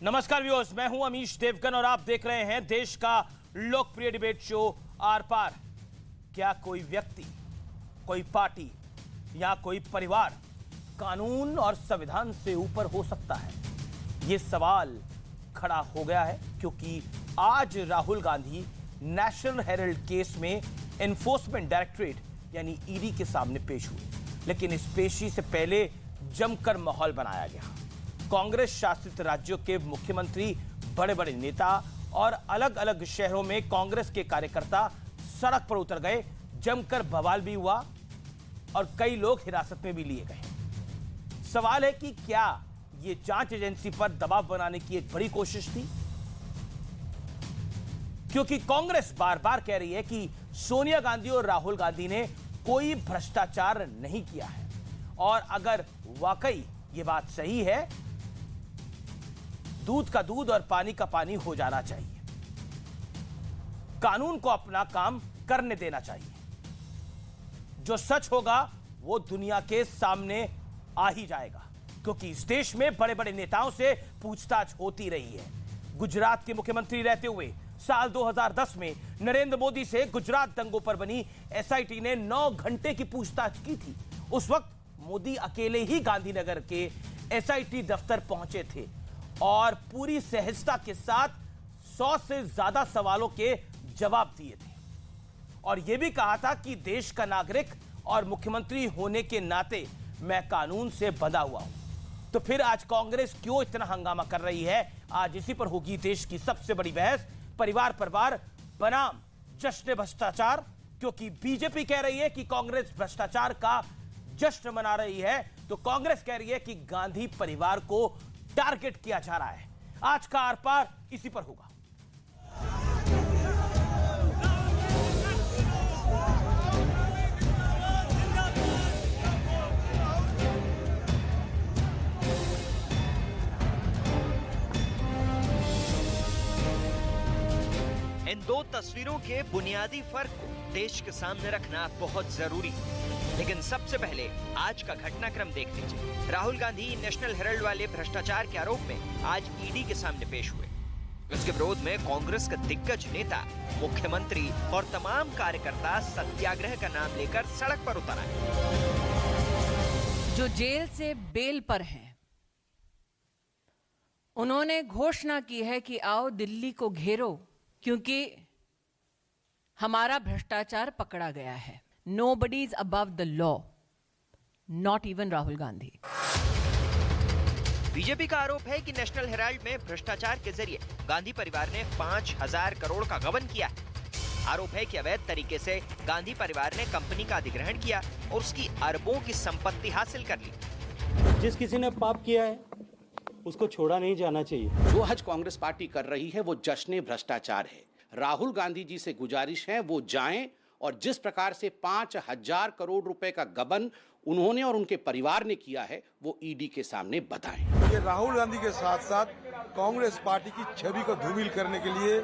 नमस्कार व्यूअर्स, मैं हूं अमीश देवगन और आप देख रहे हैं देश का लोकप्रिय डिबेट शो आर पार। क्या कोई व्यक्ति, कोई पार्टी या कोई परिवार कानून और संविधान से ऊपर हो सकता है? यह सवाल खड़ा हो गया है क्योंकि आज Rahul Gandhi national Herald case में एनफोर्समेंट डायरेक्टरेट यानी ईडी के सामने पेश हुए। लेकिन इस पेशी से पहले जमकर माहौल बनाया गया। कांग्रेस शासित राज्यों के मुख्यमंत्री, बड़े बड़े नेता और अलग अलग शहरों में कांग्रेस के कार्यकर्ता सड़क पर उतर गए। जमकर बवाल भी हुआ और कई लोग हिरासत में भी लिए गए। सवाल है कि क्या यह जांच एजेंसी पर दबाव बनाने की एक बड़ी कोशिश थी? क्योंकि कांग्रेस बार बार कह रही है कि सोनिया गांधी और राहुल गांधी ने कोई भ्रष्टाचार नहीं किया है, और अगर वाकई ये बात सही है, दूध का दूध और पानी का पानी हो जाना चाहिए। कानून को अपना काम करने देना चाहिए। जो सच होगा वो दुनिया के सामने आ ही जाएगा, क्योंकि इस देश में बड़े बड़े नेताओं से पूछताछ होती रही है। गुजरात के मुख्यमंत्री रहते हुए साल 2010 में नरेंद्र मोदी से गुजरात दंगों पर बनी एसआईटी ने 9 घंटे की पूछताछ की थी। उस वक्त मोदी अकेले ही गांधीनगर के एसआईटी दफ्तर पहुंचे थे और पूरी सहजता के साथ 100 से ज्यादा सवालों के जवाब दिए थे, और यह भी कहा था कि देश का नागरिक और मुख्यमंत्री होने के नाते मैं कानून से बंधा हुआ हूं। तो फिर आज कांग्रेस क्यों इतना हंगामा कर रही है? आज इसी पर होगी देश की सबसे बड़ी बहस। परिवार बनाम जश्न भ्रष्टाचार, क्योंकि बीजेपी कह रही है कि कांग्रेस भ्रष्टाचार का जश्न मना रही है, तो कांग्रेस कह रही है कि गांधी परिवार को टारगेट किया जा रहा है। आज का आर पार इसी पर होगा। इन दो तस्वीरों के बुनियादी फर्क को देश के सामने रखना बहुत जरूरी है। लेकिन सबसे पहले आज का घटनाक्रम देख लीजिए। राहुल गांधी नेशनल हेराल्ड वाले भ्रष्टाचार के आरोप में आज ईडी के सामने पेश हुए। इसके विरोध में कांग्रेस के दिग्गज नेता, मुख्यमंत्री और तमाम कार्यकर्ता सत्याग्रह का नाम लेकर सड़क पर उतर आए। जो जेल से बेल पर हैं, उन्होंने घोषणा की है कि आओ दिल्ली को घेरो, क्योंकि हमारा भ्रष्टाचार पकड़ा गया है। Nobody is above the law, not even Rahul Gandhi. BJP का आरोप है कि नेशनल हेराल्ड में भ्रष्टाचार के जरिए गांधी परिवार ने 5000 करोड़ का गबन किया है। आरोप है कि अवैध तरीके से गांधी परिवार ने कंपनी का अधिग्रहण किया और उसकी अरबों की संपत्ति हासिल कर ली। जिस किसी ने पाप किया है उसको छोड़ा नहीं जाना चाहिए। जो आज कांग्रेस पार्टी कर रही है वो जश्न भ्रष्टाचार है। राहुल गांधी जी से गुजारिश है वो जाएं और जिस प्रकार से 5000 करोड़ रुपए का गबन उन्होंने और उनके परिवार ने किया है वो ईडी के सामने बताएं। ये राहुल गांधी के साथ साथ कांग्रेस पार्टी की छवि को धूमिल करने के लिए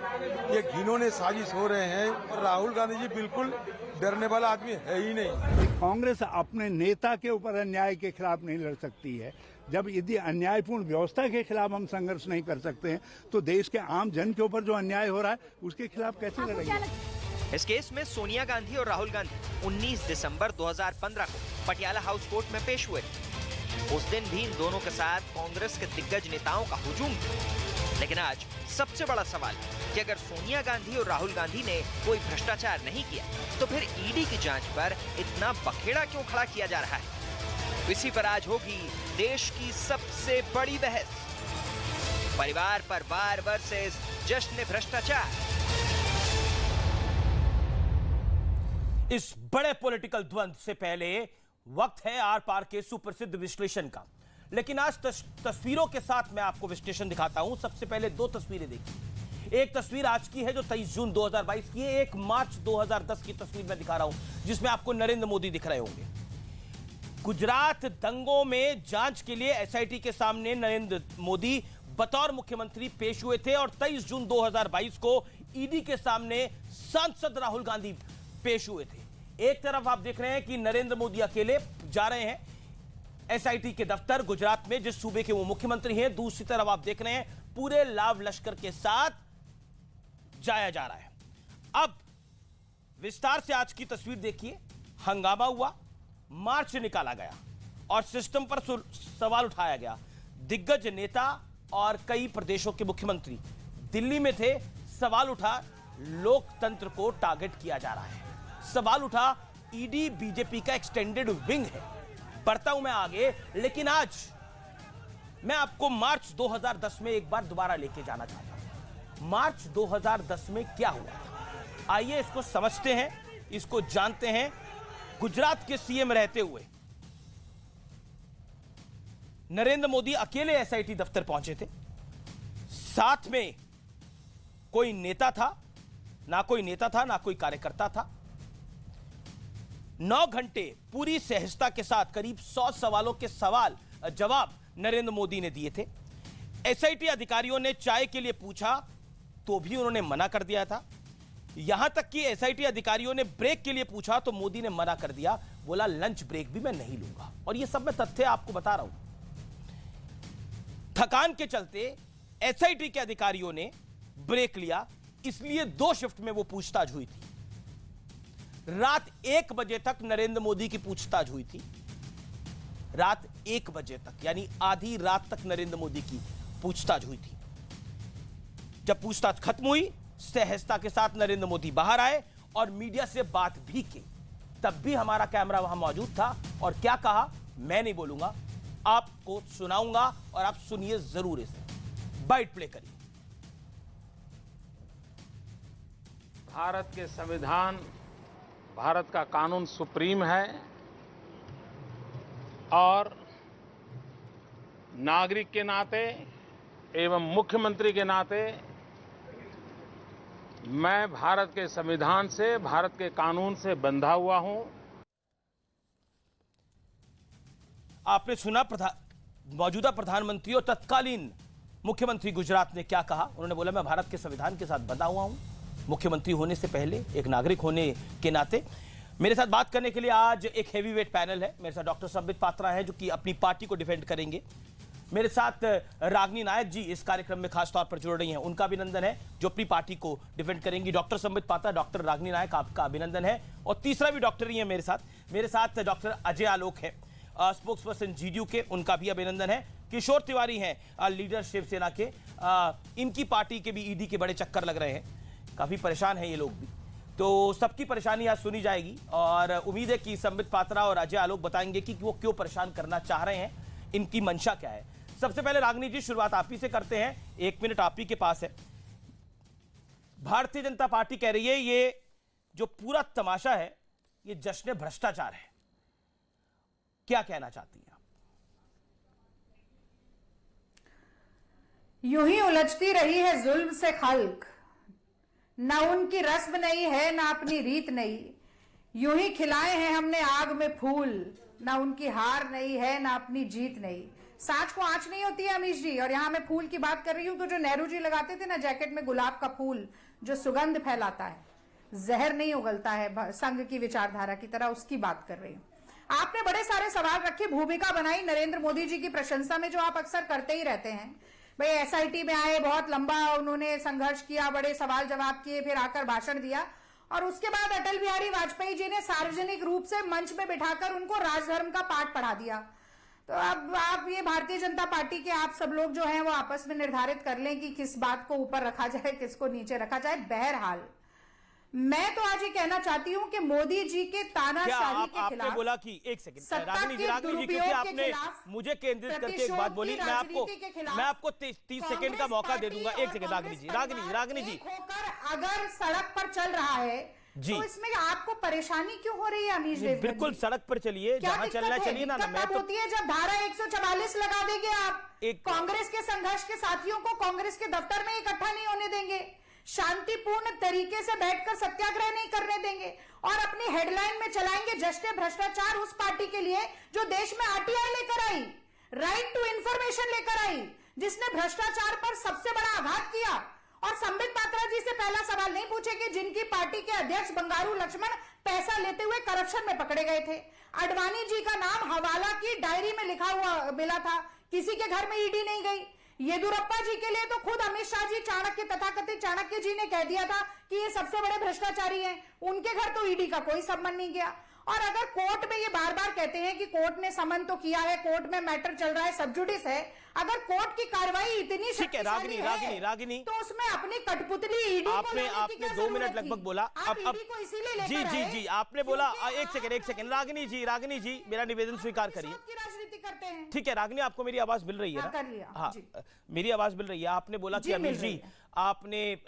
ये घिनौने साजिश हो रहे हैं, और राहुल गांधी जी बिल्कुल डरने वाला आदमी है ही नहीं। कांग्रेस अपने नेता के ऊपर अन्याय के खिलाफ नहीं लड़ सकती है। जब यदि अन्यायपूर्ण व्यवस्था के खिलाफ हम संघर्ष नहीं कर सकते हैं, तो देश के आम जन के ऊपर जो अन्याय हो रहा है उसके खिलाफ कैसे लड़ेंगे? इस केस में सोनिया गांधी और राहुल गांधी 19 दिसंबर 2015 को पटियाला हाउस कोर्ट में पेश हुए। उस दिन भी इन दोनों के साथ कांग्रेस के दिग्गज नेताओं का हुजूम था। लेकिन आज सबसे बड़ा सवाल है कि अगर सोनिया गांधी और राहुल गांधी ने कोई भ्रष्टाचार नहीं किया, तो फिर ईडी की जांच पर इतना बखेड़ा क्यों खड़ा किया जा रहा है? इसी पर आज होगी देश की सबसे बड़ी बहस। परिवार पर वार वर्सेस जश्न भ्रष्टाचार। इस बड़े पॉलिटिकल द्वंद्व से पहले वक्त है आर पार के सुप्रसिद्ध विश्लेषण का। लेकिन आज तस्वीरों के साथ मैं आपको विश्लेषण दिखाता हूं। सबसे पहले दो तस्वीरें देखिए। एक तस्वीर आज की है जो 23 जून 2022 की है। 1 मार्च 2010 की तस्वीर मैं दिखा रहा हूं, जिसमें आपको नरेंद्र मोदी दिख रहे होंगे। गुजरात दंगों में जांच के लिए एसआईटी के सामने नरेंद्र मोदी बतौर मुख्यमंत्री पेश हुए थे, और 23 जून 2022 को ईडी के सामने सांसद राहुल गांधी पेश हुए थे। एक तरफ आप देख रहे हैं कि नरेंद्र मोदी अकेले जा रहे हैं एसआईटी के दफ्तर गुजरात में, जिस सूबे के वो मुख्यमंत्री हैं। दूसरी तरफ आप देख रहे हैं पूरे लाव लश्कर के साथ जाया जा रहा है। अब विस्तार से आज की तस्वीर देखिए। हंगामा हुआ, मार्च निकाला गया और सिस्टम पर सवाल उठाया गया। दिग्गज नेता और कई प्रदेशों के मुख्यमंत्री दिल्ली में थे। सवाल उठा, लोकतंत्र को टारगेट किया जा रहा है। सवाल उठा, ईडी बीजेपी का एक्सटेंडेड विंग है। बढ़ता हूं मैं आगे, लेकिन आज मैं आपको मार्च 2010 में एक बार दोबारा लेके जाना चाहता हूं। मार्च 2010 में क्या हुआ था, आइए इसको समझते हैं, इसको जानते हैं। गुजरात के सीएम रहते हुए नरेंद्र मोदी अकेले एसआईटी दफ्तर पहुंचे थे। साथ में कोई नेता था ना, कोई नेता था ना कोई कार्यकर्ता था। 9 घंटे पूरी सहजता के साथ करीब 100 सवालों के जवाब नरेंद्र मोदी ने दिए थे। एसआईटी अधिकारियों ने चाय के लिए पूछा तो भी उन्होंने मना कर दिया था। यहां तक कि एसआईटी अधिकारियों ने ब्रेक के लिए पूछा तो मोदी ने मना कर दिया, बोला लंच ब्रेक भी मैं नहीं लूंगा। और ये सब मैं तथ्य आपको बता रहा हूं। थकान के चलते एसआईटी के अधिकारियों ने ब्रेक लिया, इसलिए 2 शिफ्ट में वो पूछताछ हुई थी। रात 1 बजे तक नरेंद्र मोदी की पूछताछ हुई थी। रात 1 बजे तक, यानी आधी रात तक नरेंद्र मोदी की पूछताछ हुई थी। जब पूछताछ खत्म हुई, सहजता के साथ नरेंद्र मोदी बाहर आए और मीडिया से बात भी की। तब भी हमारा कैमरा वहां मौजूद था और क्या कहा मैं नहीं बोलूंगा, आपको सुनाऊंगा और आप सुनिए जरूर। इसे बाइट प्ले करिए। भारत के संविधान, भारत का कानून सुप्रीम है और नागरिक के नाते एवं मुख्यमंत्री के नाते मैं भारत के संविधान से, भारत के कानून से बंधा हुआ हूं। आपने सुना मौजूदा प्रधानमंत्री और तत्कालीन मुख्यमंत्री गुजरात ने क्या कहा। उन्होंने बोला मैं भारत के संविधान के साथ बंधा हुआ हूं, मुख्यमंत्री होने से पहले, एक नागरिक होने के नाते। मेरे साथ बात करने के लिए आज एक हेवीवेट पैनल है। मेरे साथ डॉक्टर संबित पात्रा है जो कि अपनी पार्टी को डिफेंड करेंगे। मेरे साथ रागिनी नायक जी इस कार्यक्रम में खास तौर पर जुड़ रही हैं, उनका अभिनंदन है, जो अपनी पार्टी को डिफेंड करेंगी। डॉक्टर संबित पात्रा, डॉक्टर रागिनी नायक, आपका अभिनंदन है। और तीसरा भी डॉक्टर ही है मेरे साथ डॉक्टर अजय आलोक है, स्पोक्स पर्सन जीडीयू के, उनका भी अभिनंदन है। किशोर तिवारी हैं, लीडर शिवसेना के, इनकी पार्टी के भी ईडी के बड़े चक्कर लग रहे हैं, काफी परेशान हैं ये लोग भी। तो सबकी परेशानी आज सुनी जाएगी और उम्मीद है कि संबित पात्रा और अजय आलोक बताएंगे कि वो क्यों परेशान करना चाह रहे हैं, इनकी मंशा क्या है। सबसे पहले रागिनी जी, शुरुआत आप ही से करते हैं। 1 मिनट आप ही के पास है। भारतीय जनता पार्टी कह रही है ये जो पूरा तमाशा है ये जश्न भ्रष्टाचार है, क्या कहना चाहती हैं आप? यूं ही उलझती रही है जुल्म से खल्क, ना उनकी रस्म नहीं है ना अपनी रीत नहीं। यूं ही खिलाए हैं हमने आग में फूल, ना उनकी हार नहीं है ना अपनी जीत नहीं। सांच को आंच नहीं होती है अमीश जी। और यहां मैं फूल की बात कर रही हूं तो जो नेहरू जी लगाते थे ना जैकेट में गुलाब का फूल, जो सुगंध फैलाता है, जहर नहीं उगलता है संघ की विचारधारा की तरह, उसकी बात कर रही हूं। आपने बड़े सारे सवाल रखे, भूमिका बनाई नरेंद्र मोदी जी की प्रशंसा में, जो आप अक्सर करते ही रहते हैं। भाई एसआईटी में आए, बहुत लंबा उन्होंने संघर्ष किया, बड़े सवाल जवाब किए, फिर आकर भाषण दिया और उसके बाद अटल बिहारी वाजपेयी जी ने सार्वजनिक रूप से मंच में बिठाकर उनको राजधर्म का पाठ पढ़ा दिया। तो अब आप ये भारतीय जनता पार्टी के आप सब लोग जो हैं वो आपस में निर्धारित कर लें कि किस बात को ऊपर रखा जाए, किसको नीचे रखा जाए। बहरहाल मैं तो आज ये कहना चाहती हूँ कि मोदी जी के तानाशाही के खिलाफ, आपने बोला कि एक सेकंड रागिनी जी, क्योंकि आपने मुझे केंद्रित करके एक बात बोली, मैं आपको 30 सेकंड का मौका दे दूंगा। एक सेकंड रागिनी जी, अगर सड़क पर चल रहा है जी, तो इसमें आपको परेशानी क्यों हो रही है अमीश जी? बिल्कुल सड़क पर चलिए, जहां चलना चलिए ना। मैं तो होती है जब धारा 144 लगा देंगे आप, कांग्रेस के संघर्ष के साथियों को कांग्रेस के दफ्तर में इकट्ठा नहीं होने देंगे, शांतिपूर्ण तरीके से बैठकर सत्याग्रह नहीं करने देंगे और अपनी हेडलाइन में चलाएंगे जश्न भ्रष्टाचार उस पार्टी के लिए जो देश में आरटीआई लेकर आई, राइट टू इंफॉर्मेशन लेकर आई, जिसने भ्रष्टाचार पर सबसे बड़ा आघात किया। और संबित पात्रा जी से पहला सवाल नहीं पूछेंगे जिनकी पार्टी के अध्यक्ष बंगारू लक्ष्मण पैसा लेते हुए करप्शन में पकड़े गए थे। अडवाणी जी का नाम हवाला की डायरी में लिखा हुआ मिला था, किसी के घर में ईडी नहीं गई। येदुरप्पा जी के लिए तो खुद अमित शाह जी चाणक्य, तथाकथित चाणक्य जी ने कह दिया था कि ये सबसे बड़े भ्रष्टाचारी हैं। उनके घर तो ईडी का कोई सम्मान नहीं गया। और अगर कोर्ट में ये बार बार कहते हैं कि कोर्ट ने समन तो किया है, कोर्ट में मैटर चल रहा है, सब जुडिस है, अगर कोर्ट की कार्रवाई इतनी शक्तिशाली है रागिनी तो उसमें अपनी कठपुतली ईडी आपने 2 मिनट लगभग बोला। अब ईडी को इसीलिए जी आपने बोला। एक सेकंड रागिनी जी मेरा निवेदन स्वीकार करिए। राजनीति करते हैं। ठीक है रागिनी, आपको मेरी आवाज मिल रही है ना? हाँ, मेरी आवाज मिल रही है। आपने बोला कि अमीश जी आपने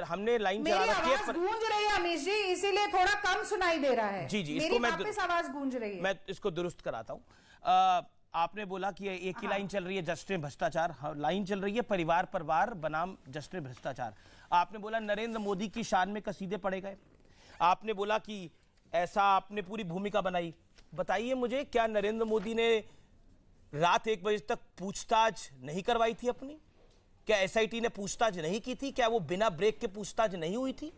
हमने लाइन चला रखी है, गूंज रही है अमीश जी, इसीलिए थोड़ा कम सुनाई दे रहा है। जी इसको मैं आवाज गूंज रही है, मैं इसको दुरुस्त कराता हूँ। आपने बोला कि एक ही लाइन चल रही है जस्टिस भ्रष्टाचार, लाइन चल रही है परिवार परवार बनाम जस्टिस भ्रष्टाचार। आपने बोला नरेंद्र मोदी की शान में कसीदे पड़े गए। आपने बोला कि ऐसा आपने पूरी भूमिका बनाई। बताइए मुझे, क्या नरेंद्र मोदी ने रात 1 बजे तक पूछताछ नहीं करवाई थी अपनी? क्या एसआईटी ने पूछताछ नहीं की थी? क्या वो बिना ब्रेक के पूछताछ नहीं हुई थी?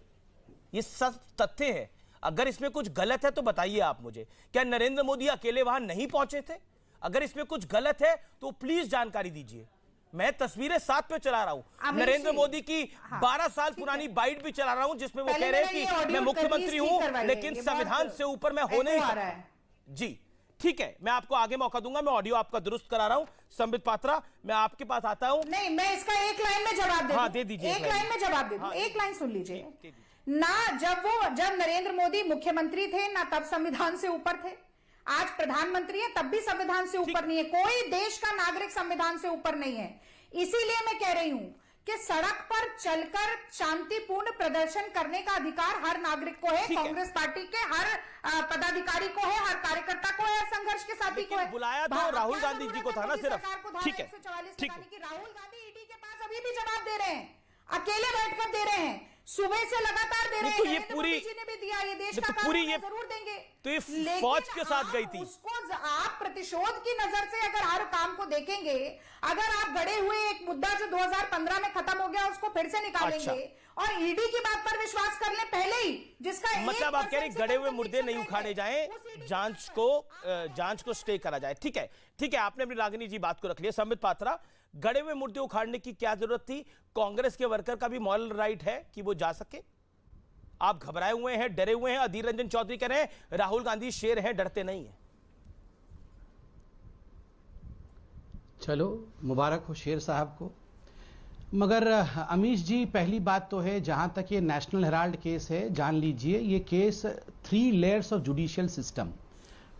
ये सब तथ्य है। अगर इसमें कुछ गलत है तो बताइए आप मुझे। क्या नरेंद्र मोदी अकेले वहां नहीं पहुंचे थे? अगर इसमें कुछ गलत है तो प्लीज जानकारी दीजिए। मैं तस्वीरें साथ पे चला रहा हूं, नरेंद्र मोदी की 12 साल पुरानी बाइट भी चला रहा हूं जिसमें वो कह रहे हैं कि मैं मुख्यमंत्री हूं लेकिन संविधान से ऊपर मैं हो नहीं सकता। जी ठीक है, मैं आपको आगे मौका दूंगा। मैं ऑडियो आपका दुरुस्त करा रहा हूं। संबित पात्रा, मैं आपके पास आता हूं। नहीं, मैं इसका एक लाइन में जवाब दे दूं। दे दीजिए। एक लाइन में जवाब दे दूं। एक लाइन सुन लीजिए ना। जब नरेंद्र मोदी मुख्यमंत्री थे ना, तब संविधान से ऊपर थे। आज प्रधानमंत्री है तब भी संविधान से ऊपर नहीं है। कोई देश का नागरिक संविधान से ऊपर नहीं है। इसीलिए मैं कह रही हूं कि सड़क पर चलकर शांतिपूर्ण प्रदर्शन करने का अधिकार हर नागरिक को है। कांग्रेस पार्टी के हर पदाधिकारी को है, हर कार्यकर्ता को है, हर संघर्ष के साथी को है। बुलाया तो राहुल गांधी जी को था ना सिर्फ। ठीक है, राहुल गांधी ईडी के पास अभी भी जवाब दे रहे हैं, अकेले बैठकर दे रहे हैं, सुबह से लगातार दे रहे हैं। ये पूरी जी ने भी दिया, ये देश का पूरी ये जरूर देंगे। तो ये फौज के साथ गई थी। उसको आप प्रतिशोध की नजर से अगर हर काम को देखेंगे, अगर आप गड़े हुए एक मुद्दा जो 2015 में खत्म हो गया उसको फिर से निकालेंगे और ईडी की बात पर विश्वास कर ले पहले ही, जिसका मतलब आप कह रहे गड़े हुए मुर्दे नहीं उखाड़े जाएं, जांच को स्टे करा जाए। ठीक है, आपने अपनी रागिनी जी बात को रख लिया। संबित पात्रा, गड़े हुए मुर्दे उखाड़ने की क्या जरूरत थी? कांग्रेस के वर्कर का भी मॉरल राइट है कि वो जा सके। आप घबराए हुए हैं, डरे हुए हैं। अधीर रंजन चौधरी कह रहे हैं राहुल गांधी शेर हैं, डरते नहीं हैं। चलो मुबारक हो शेर साहब को। मगर अमीश जी, पहली बात तो है, जहां तक ये नेशनल हेराल्ड केस है, जान लीजिए ये case 3 layers of judicial system.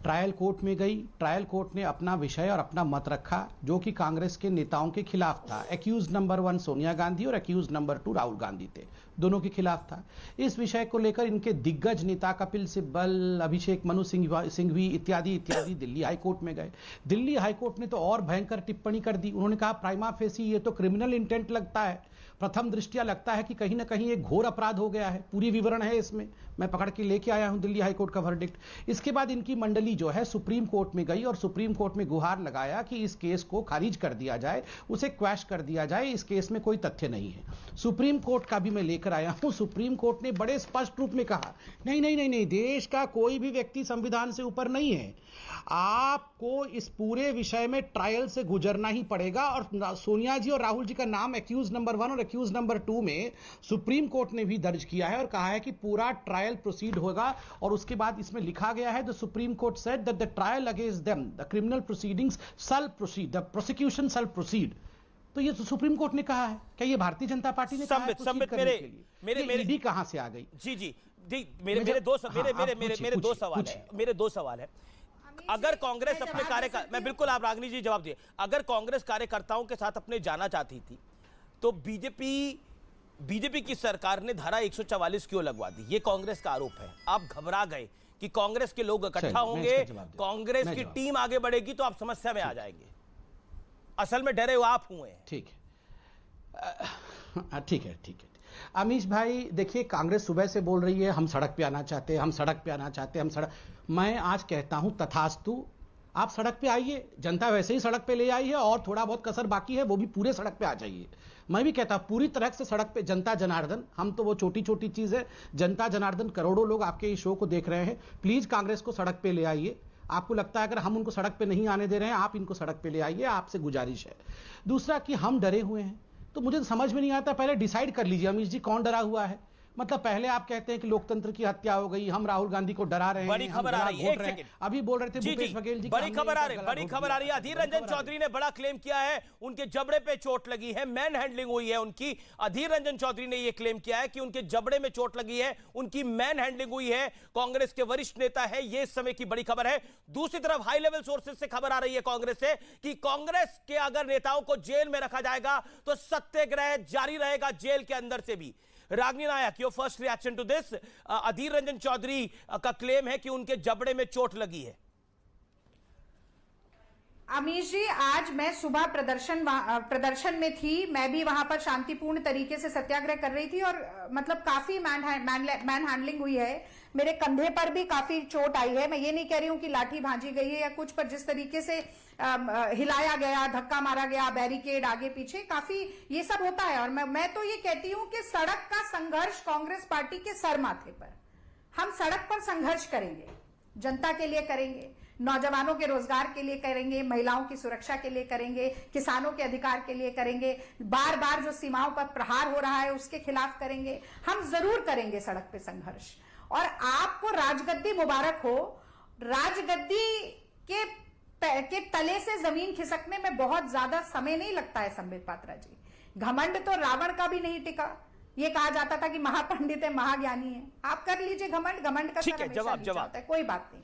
Trial court में गई, ट्रायल कोर्ट ने अपना विषय और अपना मत रखा जो कि कांग्रेस के नेताओं के खिलाफ था। एक्यूज नंबर 1 सोनिया गांधी और एक्यूज नंबर 2 राहुल गांधी थे, दोनों के खिलाफ था। इस विषय को लेकर इनके दिग्गज नेता कपिल सिब्बल, अभिषेक मनु सिंघवी इत्यादि दिल्ली हाईकोर्ट में गए। दिल्ली हाईकोर्ट ने तो और भयंकर टिप्पणी कर दी। उन्होंने कहा प्राइमा फेसी ये तो क्रिमिनल इंटेंट लगता है, प्रथम दृष्टया लगता है कि कहीं ना कहीं एक घोर अपराध हो गया है। पूरी विवरण है इसमें, मैं पकड़ के लेके आया हूं दिल्ली हाईकोर्ट का वर्डिक्ट। इसके बाद इनकी मंडली जो है सुप्रीम कोर्ट में गई और सुप्रीम कोर्ट में गुहार लगाया कि इस केस को खारिज कर दिया जाए, उसे क्वैश कर दिया जाए, इस केस में कोई तथ्य नहीं है। सुप्रीम कोर्ट का भी मैं लेकर आया हूं। सुप्रीम कोर्ट ने बड़े स्पष्ट रूप में कहा नहीं, देश का कोई भी व्यक्ति संविधान से ऊपर नहीं है। आपको इस पूरे विषय में ट्रायल से गुजरना ही पड़ेगा। और सोनिया जी और राहुल जी का नाम एक्यूज नंबर 1 और एक्यूज नंबर 2 में सुप्रीम कोर्ट ने भी दर्ज किया है और कहा है कि पूरा ट्रायल प्रोसीड होगा। और उसके बाद इसमें लिखा गया है the supreme court said that the trial against them the criminal proceedings shall proceed, the prosecution shall proceed. तो ये तो सुप्रीम कोर्ट ने कहा है। क्या ये भारतीय जनता पार्टी ने कहा है? मेरे ईडी कहां से आ गई? जी मेरे दो सवाल है। अगर कांग्रेस अपने कार्यकर्ता, मैं बिल्कुल, आप रागिनी जी जवाब दिए, अगर कांग्रेस कार्यकर्ताओं के साथ अपने जाना चाहती थी तो बीजेपी की सरकार ने धारा 144 क्यों लगवा दी? ये कांग्रेस का आरोप है। आप घबरा गए कि कांग्रेस के लोग इकट्ठा होंगे, कांग्रेस की टीम आगे बढ़ेगी तो आप समस्या में आ जाएंगे। असल में डरे हो आप हुए हैं। ठीक है। अमीश भाई देखिए, कांग्रेस सुबह से बोल रही है हम सड़क पे आना चाहते हैं, मैं आज कहता हूं तथास्तु, आप सड़क पे आइए। जनता वैसे ही सड़क पे ले आई है और थोड़ा बहुत कसर बाकी है, वो भी पूरे सड़क पे आ जाइए। मैं भी कहता हूं पूरी तरह से सड़क पे जनता जनार्दन, हम तो वो छोटी छोटी चीज है, जनता जनार्दन, करोड़ों लोग आपके इस शो को देख रहे हैं। प्लीज कांग्रेस को सड़क पे ले आइए। आपको लगता है अगर हम उनको सड़क पे नहीं आने दे रहे हैं, आप इनको सड़क पे ले आइए, आपसे गुजारिश है। दूसरा कि हम डरे हुए हैं, तो मुझे समझ में नहीं आता, पहले डिसाइड कर लीजिए अमीश जी कौन डरा हुआ है। मतलब पहले आप कहते हैं कि लोकतंत्र की हत्या हो गई, हम राहुल गांधी को डरा रहे हैं, बड़ी खबर आ रही है, एक सेकंड, अभी बोल रहे थे भूपेश बघेल जी, बड़ी खबर आ रही है। अधीर रंजन चौधरी ने बड़ा क्लेम किया है, उनके जबड़े पे चोट लगी है, मैन हैंडलिंग हुई है उनकी। अधीर रंजन चौधरी ने यह क्लेम किया है कि उनके जबड़े में चोट लगी है, उनकी मैन हैंडलिंग हुई है। कांग्रेस के वरिष्ठ नेता है, यह इस समय की बड़ी खबर है। दूसरी तरफ हाई लेवल सोर्सेज से खबर आ रही है कांग्रेस से कि कांग्रेस के अगर नेताओं को जेल में रखा जाएगा तो सत्याग्रह जारी रहेगा जेल के अंदर से भी। Ragni Nayak, your first reaction to this. Adhir Ranjan Chowdhury का क्लेम है कि उनके जबड़े में चोट लगी है। अमीश जी, आज मैं सुबह प्रदर्शन में थी, मैं भी वहां पर शांतिपूर्ण तरीके से सत्याग्रह कर रही थी और मतलब काफी मैन हैंडलिंग हुई है। मेरे कंधे पर भी काफी चोट आई है। मैं ये नहीं कह रही हूं कि लाठी भांजी गई है या कुछ, पर जिस तरीके से हिलाया गया, धक्का मारा गया, बैरिकेड आगे पीछे, काफी ये सब होता है। और मैं तो ये कहती हूं कि सड़क का संघर्ष कांग्रेस पार्टी के सर माथे पर। हम सड़क पर संघर्ष करेंगे, जनता के लिए करेंगे, नौजवानों के रोजगार के लिए करेंगे, महिलाओं की सुरक्षा के लिए करेंगे, किसानों के अधिकार के लिए करेंगे, बार बार जो सीमाओं पर प्रहार हो रहा है उसके खिलाफ करेंगे। हम जरूर करेंगे सड़क पे संघर्ष। और आपको राजगद्दी मुबारक हो। राजगद्दी के तले से जमीन खिसकने में बहुत ज्यादा समय नहीं लगता है संबित पात्रा जी। घमंड तो रावण का भी नहीं टिका। ये कहा जाता था कि महापंडित है, महाज्ञानी है। आप कर लीजिए घमंड, घमंड का ठीक है, जवाब है, कोई बात नहीं।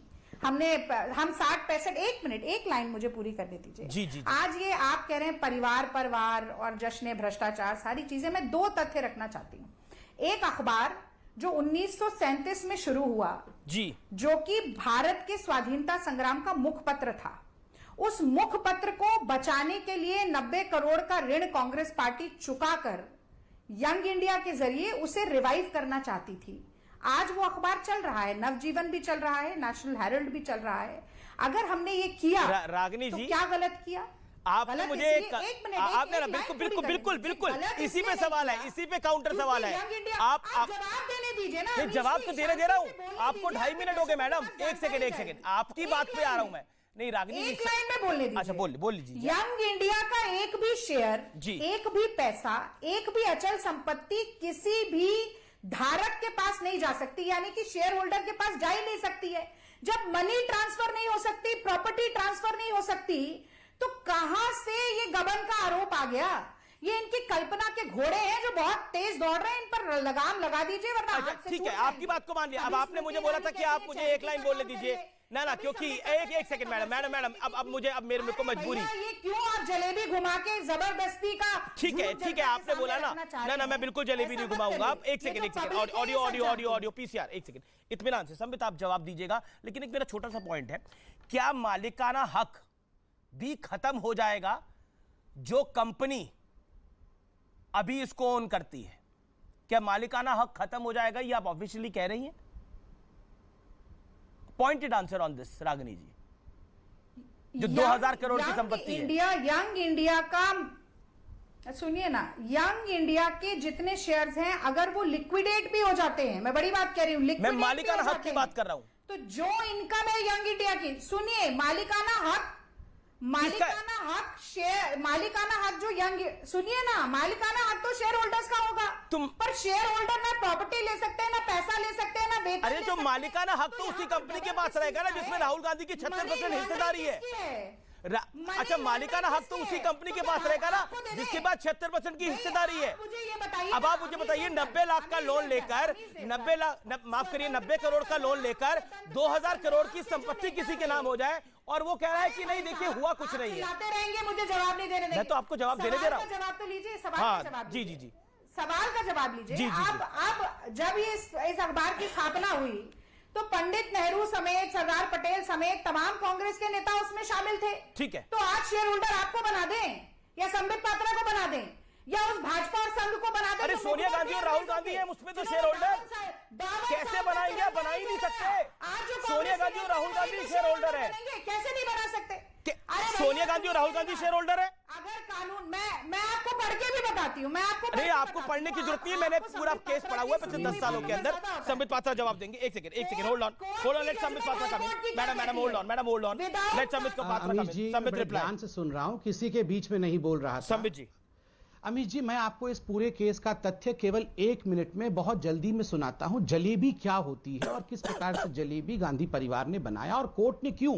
हम 60-65, एक मिनट, एक लाइन मुझे पूरी करने दीजिए। जी। आज ये आप कह रहे हैं परिवार और जश्न भ्रष्टाचार, सारी चीजें, मैं दो तथ्य रखना चाहती हूं। एक अखबार जो 1937 में शुरू हुआ जी, जो कि भारत के स्वाधीनता संग्राम का मुखपत्र था, उस मुखपत्र को बचाने के लिए 90 करोड़ का ऋण कांग्रेस पार्टी चुकाकर यंग इंडिया के जरिए उसे रिवाइव करना चाहती थी। आज वो अखबार चल रहा है, नवजीवन भी चल रहा है, नेशनल हेरल्ड भी चल रहा है। अगर हमने ये किया रागनी तो जी, क्या गलत किया? आपने मुझे बिल्कुल इसी पे सवाल है, इसी पे काउंटर सवाल है। आप जवाब देने दीजिए ना। जवाब तो दे रहा हूं आपको। 2.5 मिनट हो गए मैडम। एक सेकंड, आपकी बात पे आ रहा हूं मैं। नहीं रागनी जी, एक लाइन में बोलने दीजिए। अच्छा बोल लीजिए। यंग इंडिया का एक भी शेयर, एक भी पैसा, एक भी अचल संपत्ति किसी भी धारक के पास नहीं जा सकती, यानी कि शेयर होल्डर के पास जा ही नहीं सकती है। जब मनी ट्रांसफर नहीं हो सकती, प्रॉपर्टी ट्रांसफर नहीं हो सकती, तो कहां से ये गबन का आरोप आ गया? ये इनकी कल्पना के घोड़े हैं जो बहुत तेज दौड़ रहे हैं, इन पर लगाम लगा दीजिए वरना हाथ से ठीक है, आपकी बात को मान लिया। अब आपने मुझे बोला था कि आप मुझे एक लाइन बोलने दीजिए। ना क्योंकि एक सेकंड मैडम, अब मेरे को मजबूरी। ये क्यों आप जलेबी घुमा के जबरदस्ती का? ठीक है, आपने बोला ना, मैं बिल्कुल जलेबी नहीं घुमाऊंगा। आप एक सेकंड, ऑडियो पीसीआर, एक सेकंड, इत्मीनान से संबित आप जवाब दीजिएगा। लेकिन एक मेरा छोटा सा पॉइंट है, क्या मालिकाना हक भी खत्म हो जाएगा जो कंपनी अभी इसको ओन करती है? क्या मालिकाना हक खत्म हो जाएगा, ये आप ऑफिशियली कह रही हैं? Pointed answer on this Ragini ji. जो 2000 करोड़ की संपत्ति है, यंग इंडिया का, सुनिए ना, यंग इंडिया के जितने शेयर्स हैं, अगर वो लिक्विडेट भी हो जाते हैं, मैं बड़ी बात कह रही हूं, मैं मालिकाना हक की बात कर रहा हूं, तो जो इनकम है यंग इंडिया की, सुनिए, मालिकाना हक जो यंग, सुनिए ना, मालिकाना हक तो शेयर होल्डर्स का होगा। पर शेयर होल्डर ना प्रॉपर्टी ले सकते हैं, ना पैसा ले सकते हैं, ना वेतन। अरे जो मालिकाना हक तो उसी कंपनी के पास रहेगा ना जिसमें राहुल गांधी की 36% हिस्सेदारी है। अच्छा, मालिकाना हक तो उसी कंपनी के पास रहेगा ना जिसके पास 76% की हिस्सेदारी है। अब आप मुझे बताइए, 90 लाख का लोन लेकर, 90 करोड़ का लोन लेकर 2000 करोड़ की संपत्ति किसी के नाम हो जाए और वो कह रहा है कि नहीं देखिए हुआ कुछ नहीं है। रहेंगे, मुझे जवाब नहीं देने देंगे। मैं तो आपको जवाब देने दे रहा हूँ। जवाब तो लीजिए, सवाल का जवाब। जी, सवाल का जवाब लीजिए। अब जब ये इस अखबार की स्थापना हुई तो पंडित नेहरू समेत, सरदार पटेल समेत तमाम कांग्रेस के नेता उसमें शामिल थे। ठीक है, तो आज शेयर होल्डर आपको बना दें या संबित पात्रा को बना दें या उस भाजपा और संघ को बना दें? अरे सोनिया गांधी और राहुल गांधी है उसमें तो शेयर होल्डर कैसे बनाएंगे? बना ही नहीं सकते। सोनिया गांधी और राहुल गांधी शेयर होल्डर है, कैसे नहीं बना सकते? सोनिया गांधी और राहुल गांधी शेयर होल्डर है। अगर अगर कानून मैं आपको पढ़ के भी बताती हूँ, मैं आपको अरे आपको पढ़ने की जरूरत नहीं है, मैंने पूरा केस पढ़ा हुआ है पिछले 10 सालों के अंदर। संबित पात्रा जवाब देंगे। एक second hold on let Sambit Patra come in. Madam hold on let Sambit को Patra come in. Sambit reply. ध्यान से सुन रहा हूं, किसी के बीच में नहीं बोल रहा था। संबित जी। अमित जी, मैं आपको इस पूरे केस का तथ्य केवल 1 मिनट में बहुत जल्दी में सुनाता हूं। जलेबी क्या होती है और किस प्रकार से जलेबी गांधी परिवार ने बनाया और कोर्ट ने क्यों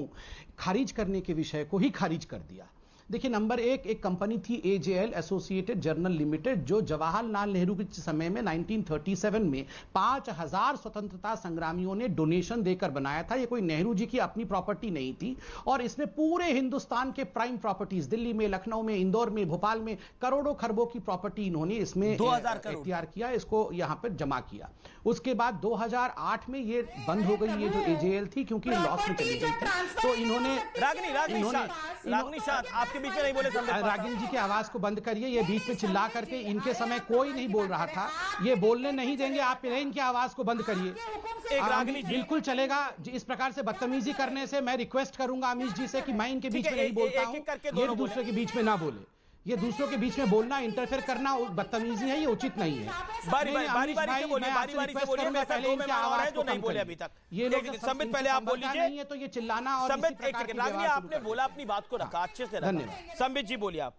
खारिज करने के विषय को ही खारिज कर दिया। देखिए, नंबर एक कंपनी थी AJL एसोसिएटेड जर्नल लिमिटेड, जो जवाहरलाल नेहरू के समय में 1937 में 5000 स्वतंत्रता संग्रामियों ने डोनेशन देकर बनाया था। ये कोई नेहरू जी की अपनी प्रॉपर्टी नहीं थी और इसने पूरे हिंदुस्तान के प्राइम प्रॉपर्टीज, दिल्ली में, लखनऊ में, इंदौर में, भोपाल में करोड़ों खरबों की प्रॉपर्टी इन्होंने इसमें 2000 करोड़ इख्तियार किया, इसको यहां पर जमा किया। उसके बाद 2008 में ये बंद हो गई, ये जो AJL थी, क्योंकि लॉस में चली गई थी। तो इन्होंने रागिनी शाह आपके बीच में नहीं बोले। रागिनी जी की आवाज को बंद करिए। ये बीच में चिल्ला करके, इनके समय कोई नहीं बोल रहा था, ये बोलने नहीं देंगे। आप इनकी आवाज को बंद करिए। रागिनी जी बिल्कुल चलेगा। इस प्रकार से बदतमीजी करने से मैं रिक्वेस्ट करूंगा अमीश जी से कि मैं इनके बीच में नहीं बोलता हूं, ये दूसरे के बीच में ना बोले। ये दूसरों के बीच में बोलना, इंटरफेयर करना बदतमीजी है, ये उचित नहीं है। बारी से बोलिए, मैं पहले इनकी आवाज जो नहीं बोले अभी तक। ये लोग संबित पहले आप बोल लीजिए। नहीं है तो ये चिल्लाना और संबित एक सेकंड, रागिनी आपने बोला, अपनी बात को रखा अच्छे से। धन्यवाद। संबित जी बोलिए आप।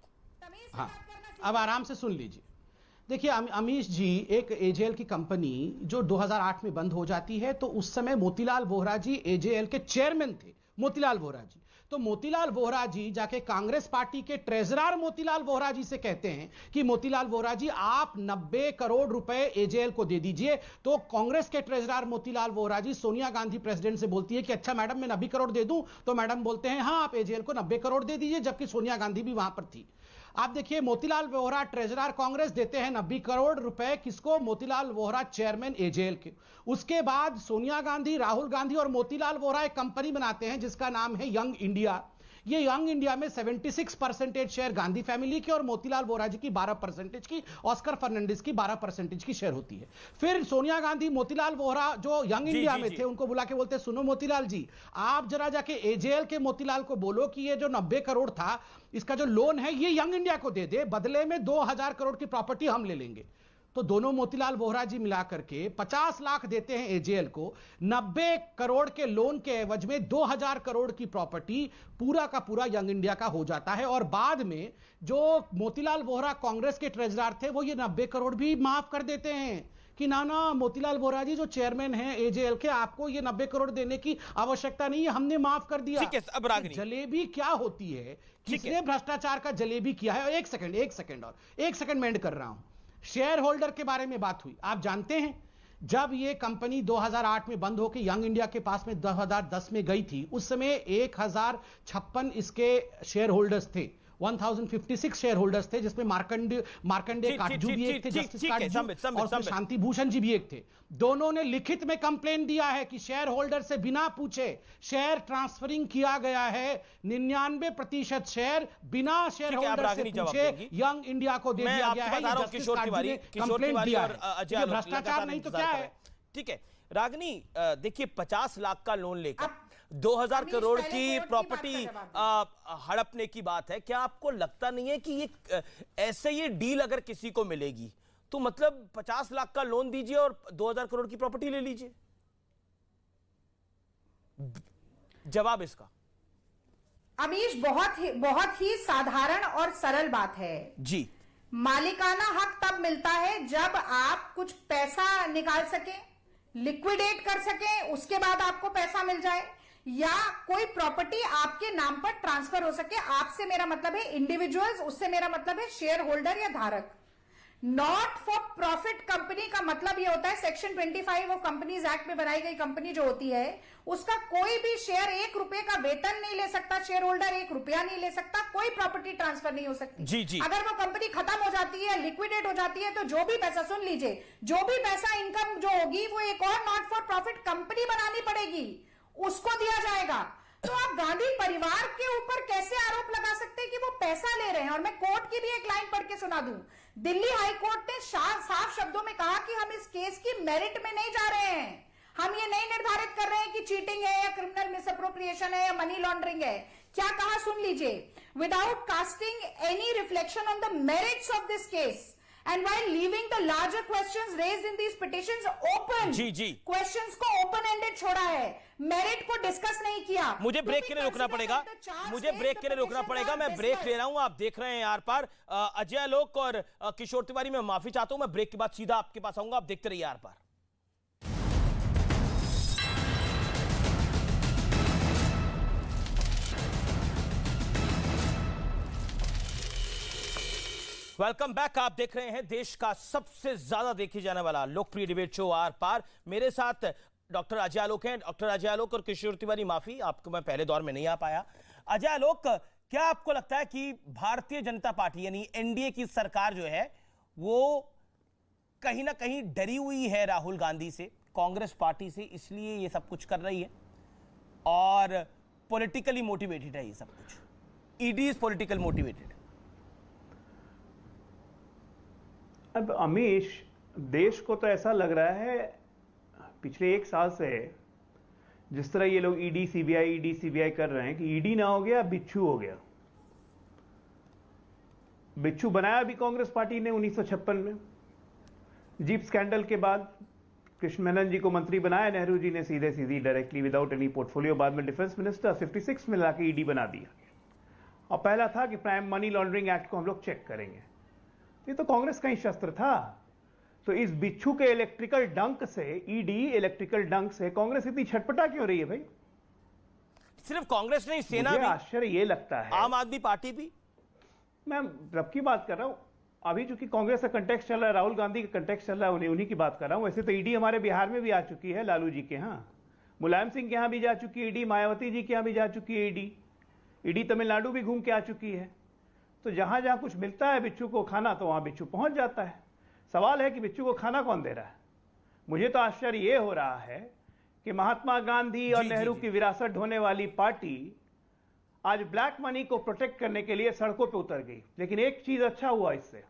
हाँ, अब आराम से सुन लीजिए। देखिए अमीश जी, एक AJL की कंपनी जो 2008 में बंद हो जाती है, तो उस समय मोतीलाल वोहरा जी AJL के चेयरमैन थे। मोतीलाल वोहरा जी, तो मोतीलाल वोहरा जी जाके कांग्रेस पार्टी के ट्रेजरर मोतीलाल वोहरा जी से कहते हैं कि मोतीलाल वोहरा जी, आप 90 करोड़ रुपए AJL को दे दीजिए। तो कांग्रेस के ट्रेजरर मोतीलाल वोहरा जी सोनिया गांधी प्रेसिडेंट से बोलती है कि अच्छा मैडम, मैं 90 करोड़ दे दूं। तो मैडम बोलते हैं हाँ, आप AJL को 90 करोड़ दे दीजिए, जबकि सोनिया गांधी भी वहां पर थी। आप देखिए, मोतीलाल वोहरा ट्रेजरर कांग्रेस देते हैं 90 करोड़ रुपए, किसको? मोतीलाल वोहरा चेयरमैन AJL के। उसके बाद सोनिया गांधी, राहुल गांधी और मोतीलाल वोहरा एक कंपनी बनाते हैं जिसका नाम है यंग इंडिया। ये यंग इंडिया में 76% शेयर गांधी फैमिली की और मोतीलाल वोहरा जी की 12% की, ऑस्कर फर्नांडिस की 12% की शेयर होती है। फिर सोनिया गांधी मोतीलाल वोहरा जो यंग इंडिया में थे, उनको बुला के बोलते हैं, सुनो मोतीलाल जी, आप जरा जाके AJL के मोतीलाल को बोलो कि ये जो 90 करोड़ था, इसका जो लोन है ये यंग इंडिया को दे दे, बदले में 2000 करोड़ की प्रॉपर्टी हम ले लेंगे। तो दोनों मोतीलाल वोहरा जी मिलाकर के 50 लाख देते हैं AJL को। 90 करोड़ के लोन के एवज में 2000 करोड़ की प्रॉपर्टी पूरा का पूरा यंग इंडिया का हो जाता है। और बाद में जो मोतीलाल वोहरा कांग्रेस के ट्रेजरर थे, वो ये 90 करोड़ भी माफ कर देते हैं कि ना मोतीलाल वोहरा जी जो चेयरमैन हैं AJL के, आपको ये 90 करोड़ देने की आवश्यकता नहीं है, हमने माफ कर दिया। ठीक है, अब रागिनी, जलेबी क्या होती है, किसने भ्रष्टाचार का जलेबी किया है? एक सेकंड मैं एंड कर रहा हूं। शेयर होल्डर के बारे में बात हुई। आप जानते हैं, जब ये कंपनी 2008 में बंद होकर यंग इंडिया के पास में 2010 में गई थी, उस समय 1056 इसके शेयर होल्डर्स थे, 1056 शेयर होल्डर्स थे, जिसमें मार्कंडे काटजू भी एक थे, जस्टिस काटजू, और शांति भूषण जी भी एक थे। दोनों ने लिखित में कंप्लेन दिया है कि शेयर होल्डर से बिना पूछे शेयर ट्रांसफरिंग किया गया है। 99% शेयर बिना शेयर होल्डर से पूछे यंग इंडिया को दे दिया गया है। जस्टिस काटजू ने कंप्लेन दिया है। भ्रष्टाचार नहीं तो क्या है? ठीक है रागिनी, देखिए 50 लाख का लोन लेकर 2000 करोड़ की प्रॉपर्टी हड़पने की बात है। क्या आपको लगता नहीं है कि ये ऐसे ये डील अगर किसी को मिलेगी तो मतलब 50 लाख का लोन दीजिए और 2000 करोड़ की प्रॉपर्टी ले लीजिए? जवाब इसका अमीश बहुत ही साधारण और सरल बात है जी। मालिकाना हक तब मिलता है जब आप कुछ पैसा निकाल सके, लिक्विडेट कर सके, उसके बाद आपको पैसा मिल जाए, या कोई प्रॉपर्टी आपके नाम पर ट्रांसफर हो सके। आपसे मेरा मतलब है इंडिविजुअल्स, उससे मेरा मतलब है शेयर होल्डर या धारक। नॉट फॉर प्रॉफिट कंपनी का मतलब यह होता है, सेक्शन 25 ऑफ कंपनीज एक्ट में बनाई गई कंपनी जो होती है, उसका कोई भी शेयर 1 रुपए का वेतन नहीं ले सकता, शेयर होल्डर 1 रुपया नहीं ले सकता, कोई प्रॉपर्टी ट्रांसफर नहीं हो सकती। जी जी। अगर वो कंपनी खत्म हो जाती है, लिक्विडेट हो जाती है, तो जो भी पैसा, सुन लीजिए, जो भी पैसा इनकम जो होगी वो एक और नॉट फॉर प्रॉफिट कंपनी बनानी पड़ेगी, उसको दिया जाएगा। तो आप गांधी परिवार के ऊपर कैसे आरोप लगा सकते हैं कि वो पैसा ले रहे हैं? और मैं कोर्ट की भी एक लाइन पढ़ के सुना दूं। दिल्ली हाई कोर्ट ने साफ शब्दों में कहा कि हम इस केस की मेरिट में नहीं जा रहे हैं। हम ये नहीं निर्धारित कर रहे हैं कि चीटिंग है या क्रिमिनल मिसअप्रोप्रिएशन है या मनी लॉन्ड्रिंग है। क्या कहा सुन लीजिए, without casting any reflection on the merits of this case and while leaving the larger questions raised in these petitions open, जी questions को open ended छोड़ा है, मेरिट को डिस्कस नहीं किया। मुझे ब्रेक के लिए रुकना पड़ेगा, मैं ब्रेक ले रहा हूं। आप देख रहे हैं यार पार। अजय आलोक और किशोर तिवारी, मैं माफी चाहता हूं, मैं ब्रेक के बाद सीधा आपके पास आऊंगा, आप देखते रहिए यार पार। Welcome back. आप देख रहे हैं देश का सबसे ज्यादा देखे जाने वाला लोकप्रिय डिबेट शो आर पार। मेरे साथ डॉक्टर अजय आलोक हैं। डॉक्टर अजय आलोक और किशोर तिवारी, माफी आपको मैं पहले दौर में नहीं आ पाया। अजय आलोक, क्या आपको लगता है कि भारतीय जनता पार्टी यानी एनडीए की सरकार जो है वो कहीं ना कहीं डरी हुई है राहुल गांधी से, कांग्रेस पार्टी से, इसलिए ये सब कुछ कर रही है और पॉलिटिकली मोटिवेटेड है ये सब कुछ? ED is political motivated. अब अमीश, देश को तो ऐसा लग रहा है पिछले 1 साल से जिस तरह ये लोग ईडी सीबीआई कर रहे हैं कि ईडी ना हो गया, बिच्छू हो गया। बिच्छू बनाया भी कांग्रेस पार्टी ने 1956 में, जीप स्कैंडल के बाद कृष्ण मेनन जी को मंत्री बनाया नेहरू जी ने, सीधे सीधी डायरेक्टली विदाउट एनी पोर्टफोलियो। बाद में डिफेंस मिनिस्टर 56 में लाके ईडी बना दिया और पहला था कि प्राइम मनी लॉन्ड्रिंग एक्ट को हम लोग चेक करेंगे। ये तो कांग्रेस का ही शस्त्र था। तो इस बिच्छू के इलेक्ट्रिकल डंक से, ईडी इलेक्ट्रिकल डंक से कांग्रेस इतनी छटपटा क्यों रही है भाई? सिर्फ कांग्रेस नहीं, सेना भी, आश्चर्य ये लगता है, आम आदमी पार्टी भी। मैं रब की बात कर रहा हूं। अभी चूंकि कांग्रेस का कंटेक्स्ट चल रहा है, राहुल गांधी का कंटेक्स्ट चल रहा है, उन्हीं की बात कर रहा हूं। वैसे तो ईडी हमारे बिहार में भी आ चुकी है, लालू जी के यहां, मुलायम सिंह के यहां भी जा चुकी है ईडी, मायावती जी के यहां भी जा चुकी है ईडी, तमिलनाडु भी घूम के आ चुकी है। तो जहां जहां कुछ मिलता है बिच्छू को खाना, तो वहां बिच्छू पहुंच जाता है। सवाल है कि बिच्छू को खाना कौन दे रहा है? मुझे तो आश्चर्य यह हो रहा है कि महात्मा गांधी और नेहरू की विरासत ढोने वाली पार्टी आज ब्लैक मनी को प्रोटेक्ट करने के लिए सड़कों पर उतर गई। लेकिन एक चीज अच्छा हुआ इससे,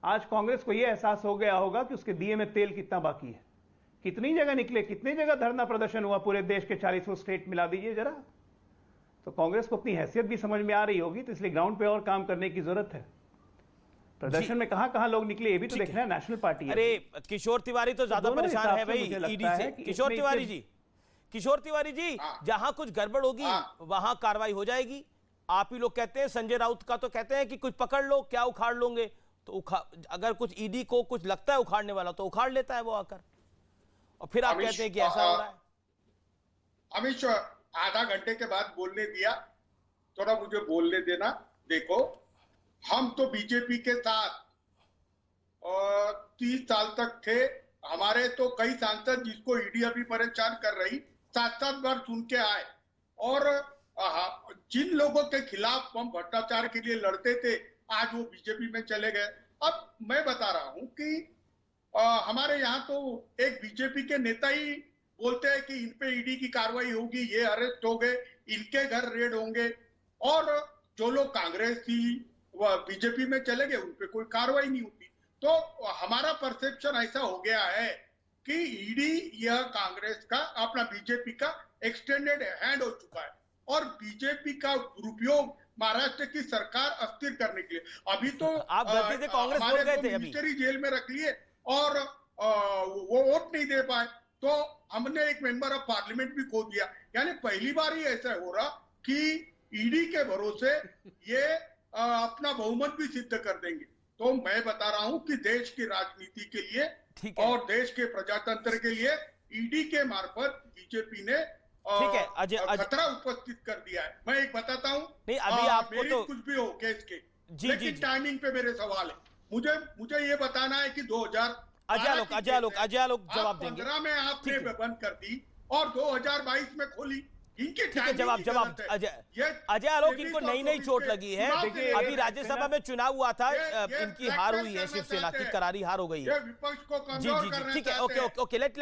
आज कांग्रेस को यह एहसास हो गया होगा कि उसके दिए में तेल कितना बाकी है। कितनी जगह निकले, कितनी जगह धरना प्रदर्शन हुआ, पूरे देश के 40 स्टेट मिला दीजिए जरा। तो कांग्रेस को अपनी हैसियत भी समझ में आ रही होगी, तो इसलिए ग्राउंड पे और काम करने की जरूरत है। प्रदर्शन में कहां लोग निकले ये भी तो देखना है। नेशनल पार्टी है। अरे किशोर तिवारी तो ज्यादा परेशान है भाई ईडी से। किशोर तिवारी जी, जहां कुछ गड़बड़ होगी वहां कार्रवाई हो जाएगी। आप ही लोग कहते हैं, संजय राउत का तो कहते हैं कि कुछ पकड़ लो, क्या उखाड़ लोगे? तो अगर कुछ ईडी को कुछ लगता है उखाड़ने वाला तो उखाड़ लेता है वो आकर, और फिर आप कहते हैं कि ऐसा हो रहा है। अमित, आधा घंटे के बाद बोलने दिया, थोड़ा मुझे बोलने देना। देखो, हम तो बीजेपी के साथ 30 साल तक थे। हमारे तो कई सांसद जिसको ईडी अभी परेशान कर रही, 7-7 बार सुन के आए। और जिन लोगों के खिलाफ हम भ्रष्टाचार के लिए लड़ते थे, आज वो बीजेपी में चले गए। अब मैं बता रहा हूं कि हमारे यहाँ तो एक बीजेपी के नेता ही बोलते हैं कि इन पे ईडी की कार्रवाई होगी, ये अरेस्ट हो गए, इनके घर रेड होंगे, और जो लोग कांग्रेस की बीजेपी में चले गए उन पे कोई कार्रवाई नहीं होती। तो हमारा परसेप्शन ऐसा हो गया है कि ईडी यह कांग्रेस का, अपना बीजेपी का एक्सटेंडेड हैंड हो चुका है, और बीजेपी का दुरुपयोग महाराष्ट्र की सरकार अस्थिर करने के लिए। अभी तो आप गलती से कांग्रेस बोल गए थे, मिनिस्टरी जेल में रख लिए और वो वोट नहीं दे पाए, तो हमने एक मेंबर ऑफ पार्लियामेंट भी खो दिया। यानी पहली बार ही ऐसा हो रहा कि ईडी के भरोसे ये अपना बहुमत भी सिद्ध कर देंगे। तो मैं बता रहा हूं कि देश की राजनीति के लिए और देश के प्रजातंत्र के लिए ईडी के मार्फत बीजेपी ने खतरा उपस्थित कर दिया है। मैं एक बताता हूं, नहीं अभी आपको तो कुछ भी हो केस के, लेकिन टाइमिंग पे मेरे सवाल है। मुझे ये बताना है कि 2000 अजय आलोक जवाब देंगे। 2015 में आपने बंद कर दी और 2022 में खोली। इनके जवाब अजय आलोक, इनको नई चोट लगी है। अभी राज्यसभा में चुनाव हुआ था, इनकी हार हुई है, शिवसेना की करारी हार हो गई है। विपक्ष को कमजोर करना ठीक है, ओके, लेट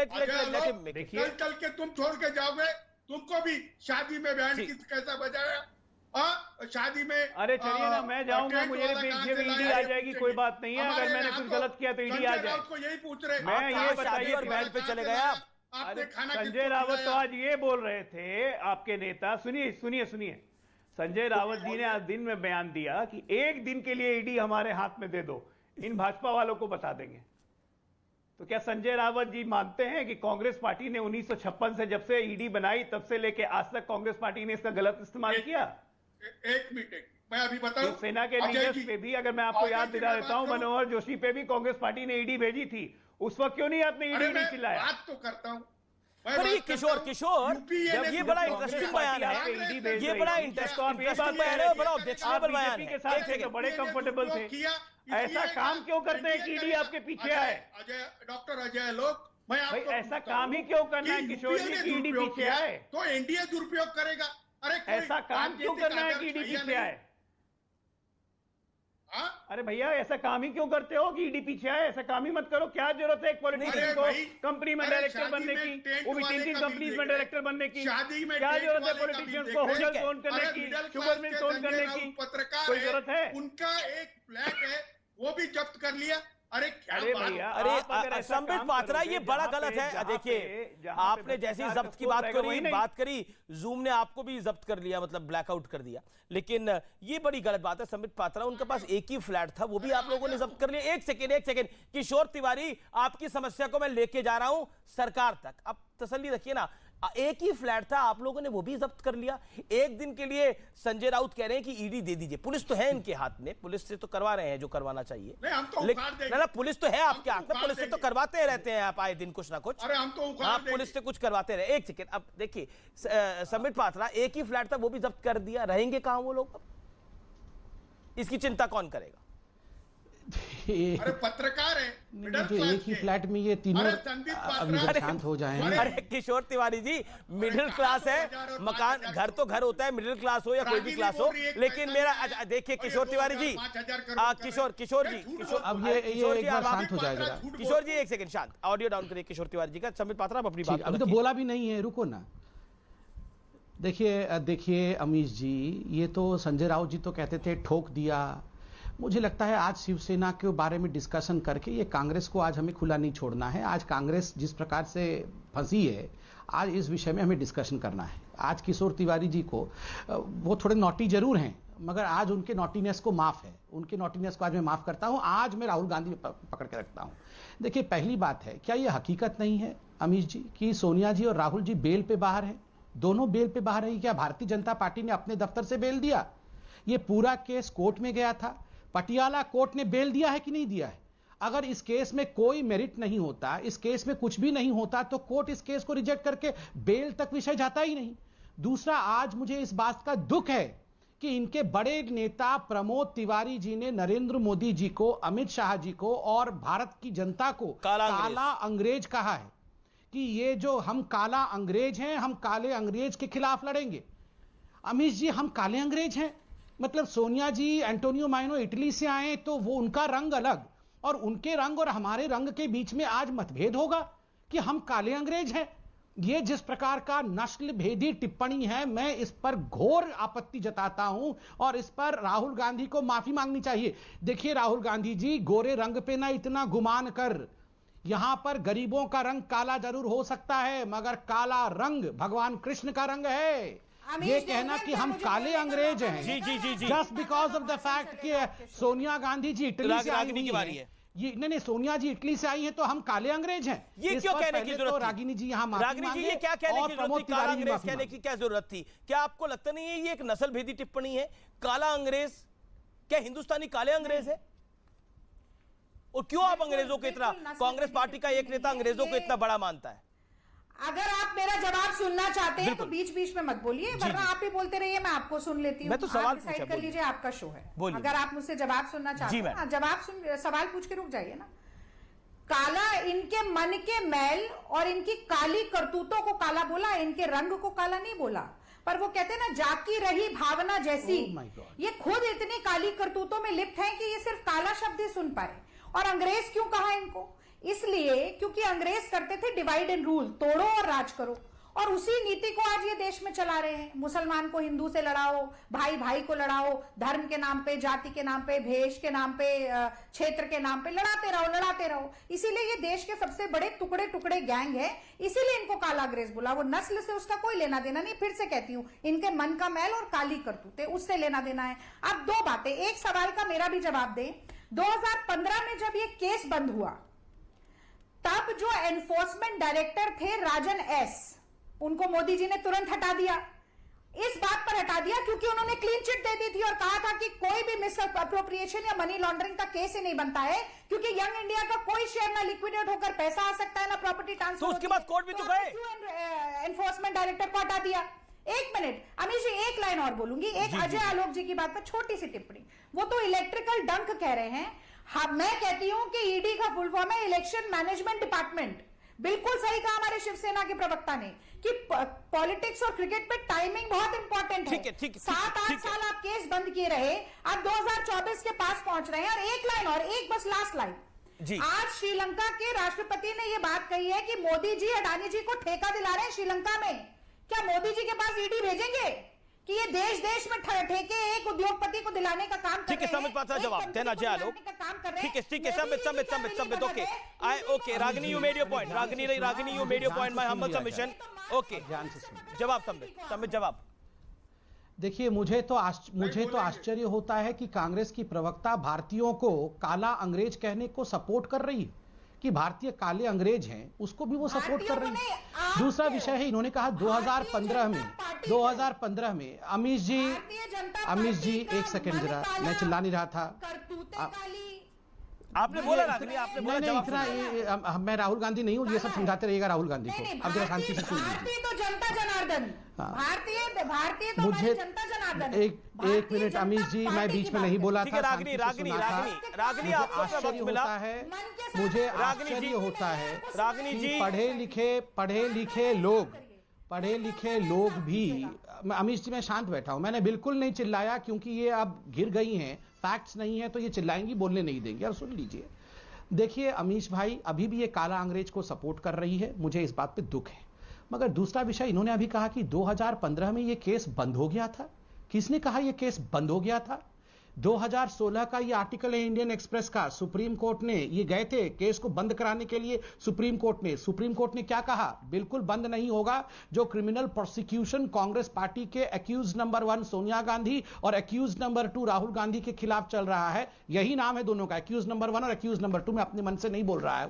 कल के तुम छोड़ के जाओगे, तुमको भी शादी में बैंड कैसा बजाया, शादी में। अरे चलिए ना, मैं जाऊंगा, मुझे ईडी आ जाएगी, कोई बात नहीं है। अगर मैंने कुछ गलत किया तो ईडी आ जाए। यही पूछ रहे, मैं ये बताइए और बैंड पे चले गए आप। आपने खाना संजय रावत तो आज ये बोल रहे थे, आपके नेता, सुनिए, संजय रावत जी ने आज दिन में बयान दिया कि एक दिन के लिए ईडी हमारे हाथ में दे दो, इन भाजपा वालों को बता देंगे। तो क्या संजय रावत जी मानते हैं कि कांग्रेस पार्टी ने 1956 से जब से ईडी बनाई तब से लेके आज तक कांग्रेस पार्टी ने इसका गलत इस्तेमाल किया? एक मिनट मैं अभी बताऊं। सेना के लीडर्स पे भी, अगर मैं आपको याद दिला देता हूं, मनोहर जोशी पे भी कांग्रेस पार्टी ने ईडी भेजी थी। उस वक्त क्यों नहीं आपने ईडी नहीं चिल्लाया? बात तो करता हूं। पर ये किशोर जब ये बड़ा इंटरेस्टिंग बयान है, ये बड़ा इंटरेस्टिंग बयान है, बड़ा ऑब्जेक्शनेबल बयान है। एक सेकंड, बड़े कंफर्टेबल थे, ऐसा काम क्यों करते हैं कि ईडी आपके पीछे आए? डॉक्टर अजय लोग, मैं भाई ऐसा काम ही क्यों करना है किशोर जी कि ईडी पीछे आए? तो एनडीए दुरुपयोग करेगा। अरे ऐसा काम क्यों करना है कि ईडी पीछे आए? अरे भैया ऐसा काम ही क्यों करते हो कि ईडी पीछे आए? ऐसा काम ही मत करो। क्या जरूरत है एक पॉलिटिशियन को कंपनी में डायरेक्टर बनने की, वो भी 3 कंपनीज में डायरेक्टर बनने की? क्या जरूरत है पॉलिटिशियन को होटल ओन करने की, शुगर मिल ओन करने की? कोई जरूरत है? उनका एक फ्लैट है वो भी जब्त कर लिया। अरे क्या भैया, अरे संबित पात्रा, ये बड़ा गलत है। देखिए, आपने जैसी जब्त की बात करी, जूम ने आपको भी जब्त कर लिया, मतलब ब्लैकआउट कर दिया। लेकिन ये बड़ी गलत बात है संबित पात्रा, उनके पास एक ही फ्लैट था, वो भी आप लोगों ने जब्त कर लिया। एक सेकेंड किशोर तिवारी, आपकी समस्या को मैं लेके जा रहा हूं सरकार तक, अब तसल्ली रखिए ना। एक ही फ्लैट था, आप लोगों ने वो भी जब्त कर लिया। एक दिन के लिए संजय राउत कह रहे हैं कि ईडी दे दीजिए। पुलिस तो है इनके हाथ में, पुलिस से तो करवा रहे हैं जो करवाना चाहिए। लेकिन पुलिस तो है आपके हाथ में, पुलिस से तो करवाते रहते हैं आप आए दिन कुछ ना कुछ। अरे हम तो आप पुलिस से कुछ करवाते रहे। एक सेकेंड, अब देखिए संबित पात्रा, एक ही फ्लैट था वो भी जब्त कर दिया, रहेंगे कहां वो लोग? इसकी चिंता कौन करेगा? अरे पत्रकार है, जो एक ही फ्लैट में ये तीनों अभी शांत हो जाएं। अरे किशोर तिवारी जी, मिडिल क्लास है, मकान घर तो घर होता है, मिडिल क्लास हो या कोई भी क्लास हो। लेकिन मेरा देखिए किशोर तिवारी जी, किशोर जी, अब ये एक बार शांत हो जाएगा। किशोर जी एक सेकंड शांत, ऑडियो डाउन करिए किशोर तिवारी जी का। संबित पात्रा आप अपनी बात अभी तो बोला भी नहीं है, रुको ना। देखिए अमीश जी, ये तो संजय राउत जी तो कहते थे ठोक दिया। मुझे लगता है आज शिवसेना के बारे में डिस्कशन करके ये कांग्रेस को आज हमें खुला नहीं छोड़ना है। आज कांग्रेस जिस प्रकार से फंसी है, आज इस विषय में हमें डिस्कशन करना है। आज किशोर तिवारी जी को, वो थोड़े नॉटी जरूर हैं, मगर आज उनके नॉटीनेस को माफ है, उनके नॉटीनेस को आज मैं माफ करता हूं। आज मैं राहुल गांधी पकड़ के रखता हूं। देखिए पहली बात है, क्या यह हकीकत नहीं है अमीश जी कि सोनिया जी और राहुल जी बेल पे बाहर हैं? दोनों बेल पे बाहर हैं। क्या भारतीय जनता पार्टी ने अपने दफ्तर से बेल दिया? ये पूरा केस कोर्ट में गया था, पटियाला कोर्ट ने बेल दिया है कि नहीं दिया है? अगर इस केस में कोई मेरिट नहीं होता, इस केस में कुछ भी नहीं होता, तो कोर्ट इस केस को रिजेक्ट करके बेल तक विषय जाता ही नहीं। दूसरा, आज मुझे इस बात का दुख है कि इनके बड़े नेता प्रमोद तिवारी जी ने नरेंद्र मोदी जी को, अमित शाह जी को और भारत की जनता को काला अंग्रेज कहा है कि ये जो हम काला अंग्रेज हैं, हम काले अंग्रेज के खिलाफ लड़ेंगे। अमित जी, हम काले अंग्रेज हैं? मतलब सोनिया जी, एंटोनियो माइनो इटली से आए तो वो उनका रंग अलग, और उनके रंग और हमारे रंग के बीच में आज मतभेद होगा कि हम काले अंग्रेज हैं? ये जिस प्रकार का नस्ल भेदी टिप्पणी है, मैं इस पर घोर आपत्ति जताता हूं और इस पर राहुल गांधी को माफी मांगनी चाहिए। देखिए राहुल गांधी जी, गोरे रंग पे ना इतना गुमान कर। यहां पर गरीबों का रंग काला जरूर हो सकता है, मगर काला रंग भगवान कृष्ण का रंग है। ये कहना कि हम काले अंग्रेज हैं जी just because of the fact कि सोनिया गांधी जी इटली से आई हुई है, ये नहीं, सोनिया जी इटली से आई हैं तो हम काले अंग्रेज हैं, ये क्यों कहने की जरूरत थी? रागिनी जी यहाँ रागिनी जी, ये क्या कहने की जरूरत थी? काला अंग्रेज कहने की क्या जरूरत थी? क्या आपको लगता नहीं है ये एक नस्ल भेदी टिप्पणी है? काला अंग्रेज, क्या हिंदुस्तानी काले अंग्रेज है? और क्यों आप अंग्रेजों को इतना, कांग्रेस पार्टी का एक नेता अंग्रेजों को इतना बड़ा मानता है? अगर आप मेरा जवाब सुनना चाहते हैं तो बीच बीच में मत बोलिए, वरना आप ही बोलते रहिए, मैं आपको सुन लेती हूँ। मैं तो सवाल डिसाइड कर लीजिए, आपका शो है। अगर आप मुझसे जवाब सुनना चाहते हैं, जवाब सुन, सवाल पूछ के रुक जाइए ना। काला, इनके मन के मैल और इनकी काली करतूतों को काला बोला, इनके रंग को काला नहीं बोला। पर वो कहते हैं ना, जाकी रही भावना जैसी, ये खुद इतनी काली करतूतों में लिप्त हैं कि ये सिर्फ काला शब्द ही सुन पाए। और अंग्रेज क्यों कहा इनको? इसलिए क्योंकि अंग्रेज करते थे डिवाइड एंड रूल, तोड़ो और राज करो। और उसी नीति को आज ये देश में चला रहे हैं। मुसलमान को हिंदू से लड़ाओ, भाई भाई को लड़ाओ, धर्म के नाम पे, जाति के नाम पे, भेष के नाम पे, क्षेत्र के नाम पे लड़ाते रहो। इसीलिए ये देश के सबसे बड़े टुकड़े टुकड़े गैंग है, इसीलिए इनको काला अंग्रेज बोला। वो नस्ल से उसका कोई लेना देना नहीं। फिर से कहती हूं, इनके मन का मैल और काली करतूतें, उससे लेना देना है। अब दो बातें, एक सवाल का मेरा भी जवाब दें। 2015 में जब ये केस बंद हुआ, तब जो एनफोर्समेंट डायरेक्टर थे राजन एस, उनको मोदी जी ने तुरंत हटा दिया। इस बात पर हटा दिया क्योंकि उन्होंने क्लीन चिट दे दी थी और कहा था कि कोई भी मिस अप्रोप्रिएशन या मनी लॉन्ड्रिंग का केस ही नहीं बनता है, क्योंकि यंग इंडिया का कोई शेयर ना लिक्विडेट होकर पैसा आ सकता है, ना प्रॉपर्टी ट्रांसफर। तो उसके बाद कोर्ट भी तो गए। एनफोर्समेंट डायरेक्टर को हटा दिया। एक मिनट अमीश जी, एक लाइन और बोलूंगी। एक अजय आलोक जी की बात पर छोटी सी टिप्पणी। वो तो इलेक्ट्रिकल डंक कह रहे हैं। हाँ, मैं कहती हूं कि ईडी का फुल फॉर्म है इलेक्शन मैनेजमेंट डिपार्टमेंट। बिल्कुल सही कहा हमारे शिवसेना के प्रवक्ता ने कि पॉलिटिक्स और क्रिकेट में टाइमिंग बहुत इंपॉर्टेंट है। 7-8 साल आप केस बंद किए रहे, अब 2024 के पास पहुंच रहे हैं। और एक लाइन और, एक बस लास्ट लाइन। आज श्रीलंका के राष्ट्रपति ने यह बात कही है कि मोदी जी अडानी जी को ठेका दिला रहे हैं श्रीलंका में। क्या मोदी जी के पास ईडी भेजेंगे कि ये देश देश में ठेके एक उद्योगपति को दिलाने का काम कर रहे हैं? ठीक है, समझ पाता जवाब देना अजय आलोक। ठीक है, submit. Okay Ragini, you made your point. Ragini, you made your point, my humble submission. Okay, जवाब सबमिट जवाब। देखिए, मुझे तो आश्चर्य होता है कि कांग्रेस की प्रवक्ता भारतीयों को काला अंग्रेज कहने को सपोर्ट कर रही है, कि भारतीय काले अंग्रेज हैं, उसको भी वो सपोर्ट कर रही है। दूसरा विषय है, इन्होंने कहा 2015 में अमीश जी एक सेकंड जरा, मैं चिल्ला नहीं रहा था। आपने बोला रागिनी, आपने बोला जवाब। इतना मैं राहुल गांधी नहीं हूं, ये सब समझाते रहिएगा राहुल गांधी को। अब जरा शांति से सुन लीजिए। तो जनता जनार्दन, भारतीय तो मुझे जनता जनार्दन। एक मिनट अमीश जी, मैं बीच में नहीं बोला था। रागिनी, आपको आश्चर्य होता है, मुझे आश्चर्य होता है रागिनी जी, पढ़े लिखे लोग भी। अमीश जी, मैं शांत बैठा हूं, मैंने बिल्कुल नहीं चिल्लाया, क्योंकि ये अब घिर गई हैं, फैक्ट्स नहीं है तो ये चिल्लाएंगी, बोलने नहीं देंगे। और सुन लीजिए, देखिए अमीश भाई, अभी भी ये काला अंग्रेज को सपोर्ट कर रही है, मुझे इस बात पे दुख है। मगर दूसरा विषय, इन्होंने अभी कहा कि 2015 में ये केस बंद हो गया था। किसने कहा ये केस बंद हो गया था? 2016 का ये आर्टिकल है इंडियन एक्सप्रेस का। सुप्रीम कोर्ट ने, ये गए थे केस को बंद कराने के लिए सुप्रीम कोर्ट ने क्या कहा? बिल्कुल बंद नहीं होगा। जो क्रिमिनल प्रोसिक्यूशन कांग्रेस पार्टी के एक्यूज नंबर 1 सोनिया गांधी और एक्यूज नंबर 2 राहुल गांधी के खिलाफ चल रहा है, यही नाम है दोनों का, एक्यूज नंबर 1 और एक्यूज नंबर 2। मैं अपने मन से नहीं बोल रहा है,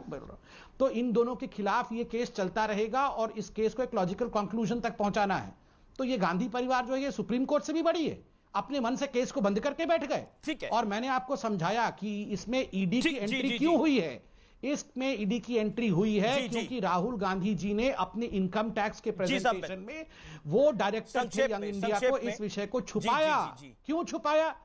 तो इन दोनों के खिलाफ ये केस चलता रहेगा और इस केस को एक लॉजिकल कंक्लूजन तक पहुंचाना है। तो ये गांधी परिवार जो है, ये सुप्रीम कोर्ट से भी बड़ी है, अपने मन से केस को बंद करके बैठ गए। ठीक है, और मैंने आपको समझाया कि इसमें ईडी की एंट्री क्यों हुई है। इसमें ईडी की एंट्री हुई है क्योंकि राहुल गांधी जी ने अपने इनकम टैक्स के प्रेजेंटेशन में वो डायरेक्टर थे यंग इंडिया को, इस विषय को छुपाया। क्यों छुपाया?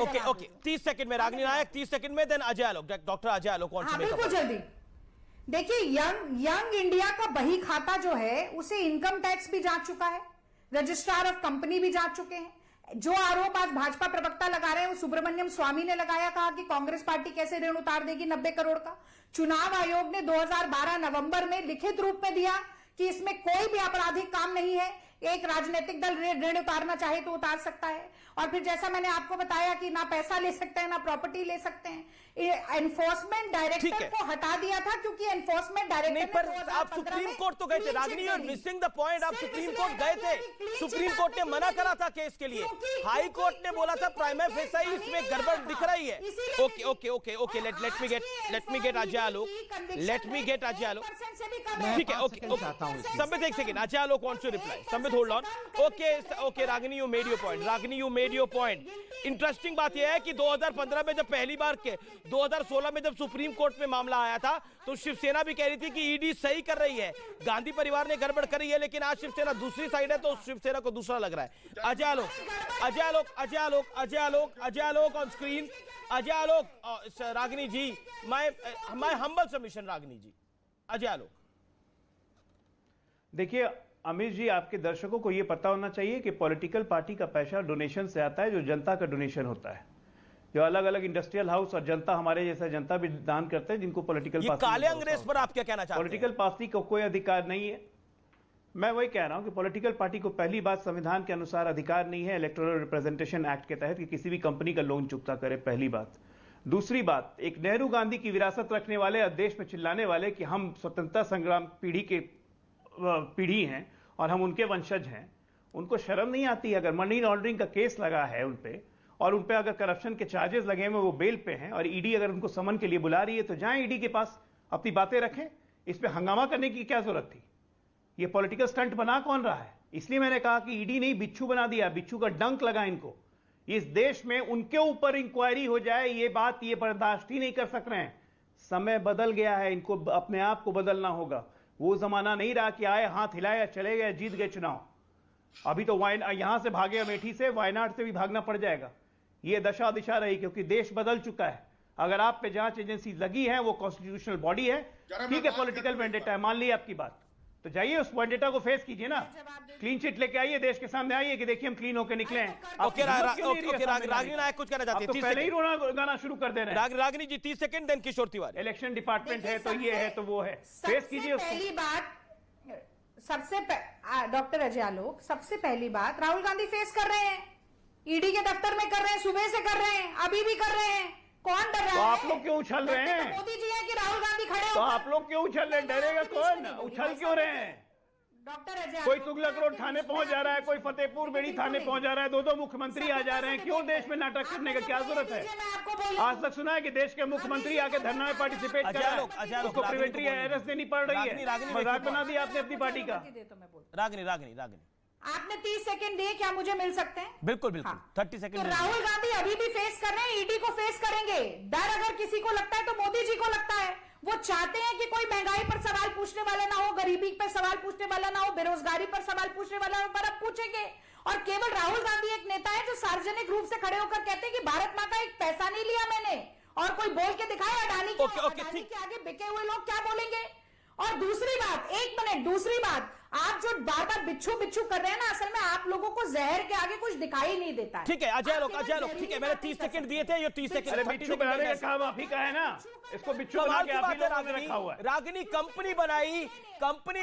ओके 30 सेकंड में रागिनी नायक, 30 सेकंड में, देन अजय आलोक, डॉक्टर अजय आलोक। बिल्कुल जल्दी। देखिए, यंग इंडिया का बही खाता जो है, उसे इनकम टैक्स भी जांच चुका है, रजिस्ट्रार ऑफ कंपनी भी जांच चुके हैं। जो आरोप आज भाजपा प्रवक्ता लगा रहे हैं वो सुब्रमण्यम स्वामी ने लगाया, कहा कि कांग्रेस पार्टी कैसे ऋण उतार देगी 90 करोड़ का। चुनाव आयोग ने 2012 नवंबर में लिखित रूप में दिया कि इसमें कोई भी आपराधिक काम नहीं है, एक राजनीतिक दल ऋण उतारना चाहे तो उतार सकता है। और फिर जैसा मैंने आपको बताया कि ना पैसा ले सकते हैं ना प्रॉपर्टी ले सकते हैं। एनफोर्समेंट डायरेक्टर को हटा दिया था क्योंकि एनफोर्समेंट डायरेक्टर पर आप सुप्रीम कोर्ट तो गए थे रागिनी, और मिसिंग द पॉइंट, आप सुप्रीम कोर्ट गए थे, सुप्रीम कोर्ट ने मना करा था केस के लिए, हाई कोर्ट ने बोला था प्राइमा फेसाई इसमें गड़बड़ दिख रही है। Okay, let me get Ajay Alok, ठीक है, ओके, संबित एक second, Ajay Alok wants to reply, Sambit hold on. Okay Ragini, you made your point. Interesting बात यह है कि 2015 में जब पहली बार 2016 में जब सुप्रीम कोर्ट में मामला आया था तो शिवसेना भी कह रही थी कि ईडी सही कर रही है, गांधी परिवार ने गड़बड़ करी है, लेकिन आज शिवसेना दूसरी साइड है तो शिवसेना को दूसरा लग रहा है। Ajay Alok on screen, Ajay Alok, Ragini ji, my humble submission, Ragini ji, Ajay Alok. देखिए अमीश जी, आपके दर्शकों को यह पता होना चाहिए कि पॉलिटिकल पार्टी का पैसा डोनेशन से आता है, जो जनता का डोनेशन होता है। जो अलग अलग इंडस्ट्रियल हाउस और जनता, हमारे जैसा जनता भी दान करते हैं, जिनको पॉलिटिकल ये काले अंग्रेज पर आप क्या कहना चाहते हैं? पॉलिटिकल पार्टी को कोई अधिकार नहीं है। मैं वही कह रहा हूं कि पॉलिटिकल पार्टी को पहली बात संविधान के अनुसार अधिकार नहीं है इलेक्टोरल रिप्रेजेंटेशन एक्ट के तहत कि किसी भी कंपनी का लोन चुकता करे, पहली बात। दूसरी बात, एक नेहरू गांधी की विरासत रखने वाले और देश में चिल्लाने वाले कि हम स्वतंत्रता संग्राम पीढ़ी हैं और हम उनके वंशज हैं, उनको शर्म नहीं आती? अगर मनी लॉन्ड्रिंग का केस लगा है उन पे और उन पे अगर करप्शन के चार्जेस लगे हैं, वो बेल पे हैं और ईडी अगर उनको समन के लिए बुला रही है तो जाएं ईडी के पास, अपनी बातें रखें। इस पे हंगामा करने की क्या जरूरत थी? ये पॉलिटिकल स्टंट बना कौन रहा है? इसलिए मैंने कहा कि ईडी नहीं, बिच्छू बना दिया, बिच्छू का डंक लगा इनको। इस देश में उनके ऊपर इंक्वायरी हो जाए, ये बात ये बर्दाश्त ही नहीं कर सक रहे हैं। समय बदल गया है, इनको अपने आप को बदलना होगा। वो जमाना नहीं रहा कि आए हाथ हिलाया चले गए, जीत गए चुनाव। अभी तो यहां से भागे अमेठी से, वायनाड से भी भागना पड़ जाएगा। ये दशा दिशा रही, क्योंकि देश बदल चुका है। अगर आप पे जांच एजेंसी लगी है, वो कॉन्स्टिट्यूशनल बॉडी है, ठीक है, पॉलिटिकल वेंडेटा है, मान ली आपकी बात, तो जाइए उस वेंडेटा को फेस कीजिए ना, क्लीन चिट लेके आइए, देश के सामने आइए कि देखिए हम क्लीन होके निकले हैं। रागिनी नायक कुछ कहना चाहते हैं? पहले ही रोना गाना शुरू कर दे रहे हैं। रागिनी जी 30 सेकंड, देन किशोर तिवारी। इलेक्शन डिपार्टमेंट है तो ये है तो वो है, फेस कीजिए उसको। पहली बात, डॉक्टर अजय आलोक, सबसे पहली बात, राहुल गांधी फेस कर रहे हैं, ईडी के दफ्तर में कर रहे हैं, सुबह से कर रहे हैं, अभी भी कर रहे हैं। कौन डर रहा है? आप लोग क्यों उछल रहे हैं? मोदी जी है कि राहुल गांधी खड़े? तो आप लोग क्यों उछल रहे हैं? डरेगा कौन? उछल क्यों रहे हैं? डॉक्टर अजय, कोई तुगलक रोड थाने पहुंच जा रहा है, कोई फतेहपुर बेड़ी थाने पहुंच जा रहा है, दो मुख्यमंत्री आ जा रहे हैं। क्यों देश में नाटक करने का क्या जरूरत है? आज तक सुना है कि देश के मुख्यमंत्री आके धरना में पार्टिसिपेट कर रहे हैं, उसको प्रिवेंटरी अरेस्ट देनी पड़ रही है। मजाक बना दिया आपने अपनी पार्टी का। रागिनी आपने 30 सेकंड दिए, क्या मुझे मिल सकते हैं? बिल्कुल 30 सेकंड। तो राहुल गांधी अभी भी फेस कर रहे हैं, ईडी को फेस करेंगे। डर अगर किसी को लगता है तो मोदी जी को लगता है। वो चाहते हैं कि कोई महंगाई पर सवाल पूछने वाला ना हो, गरीबी पर सवाल पूछने वाला ना हो, बेरोजगारी पर सवाल पूछने वाला हो, पर अब पूछेंगे। और केवल राहुल गांधी एक नेता है जो सार्वजनिक रूप से खड़े होकर कहते हैं कि भारत माँ का एक पैसा नहीं लिया मैंने, और कोई बोल के दिखाए अडानी के आगे बिके हुए लोग क्या बोलेंगे? और दूसरी बात, एक मिनट, दूसरी बात, आप जो बार बार बिच्छू कर रहे हैं ना, असल में आप लोगों को जहर के आगे कुछ दिखाई नहीं देता है। ठीक है अजय लोग, ठीक है, मैंने 30 सेकंड दिए थे, ये 30 सेकंड। अरे बिच्छू बनाने का काम आप ही का है ना, इसको बिच्छू बना के आप ही लोगों ने रखा हुआ है। रागिनी कंपनी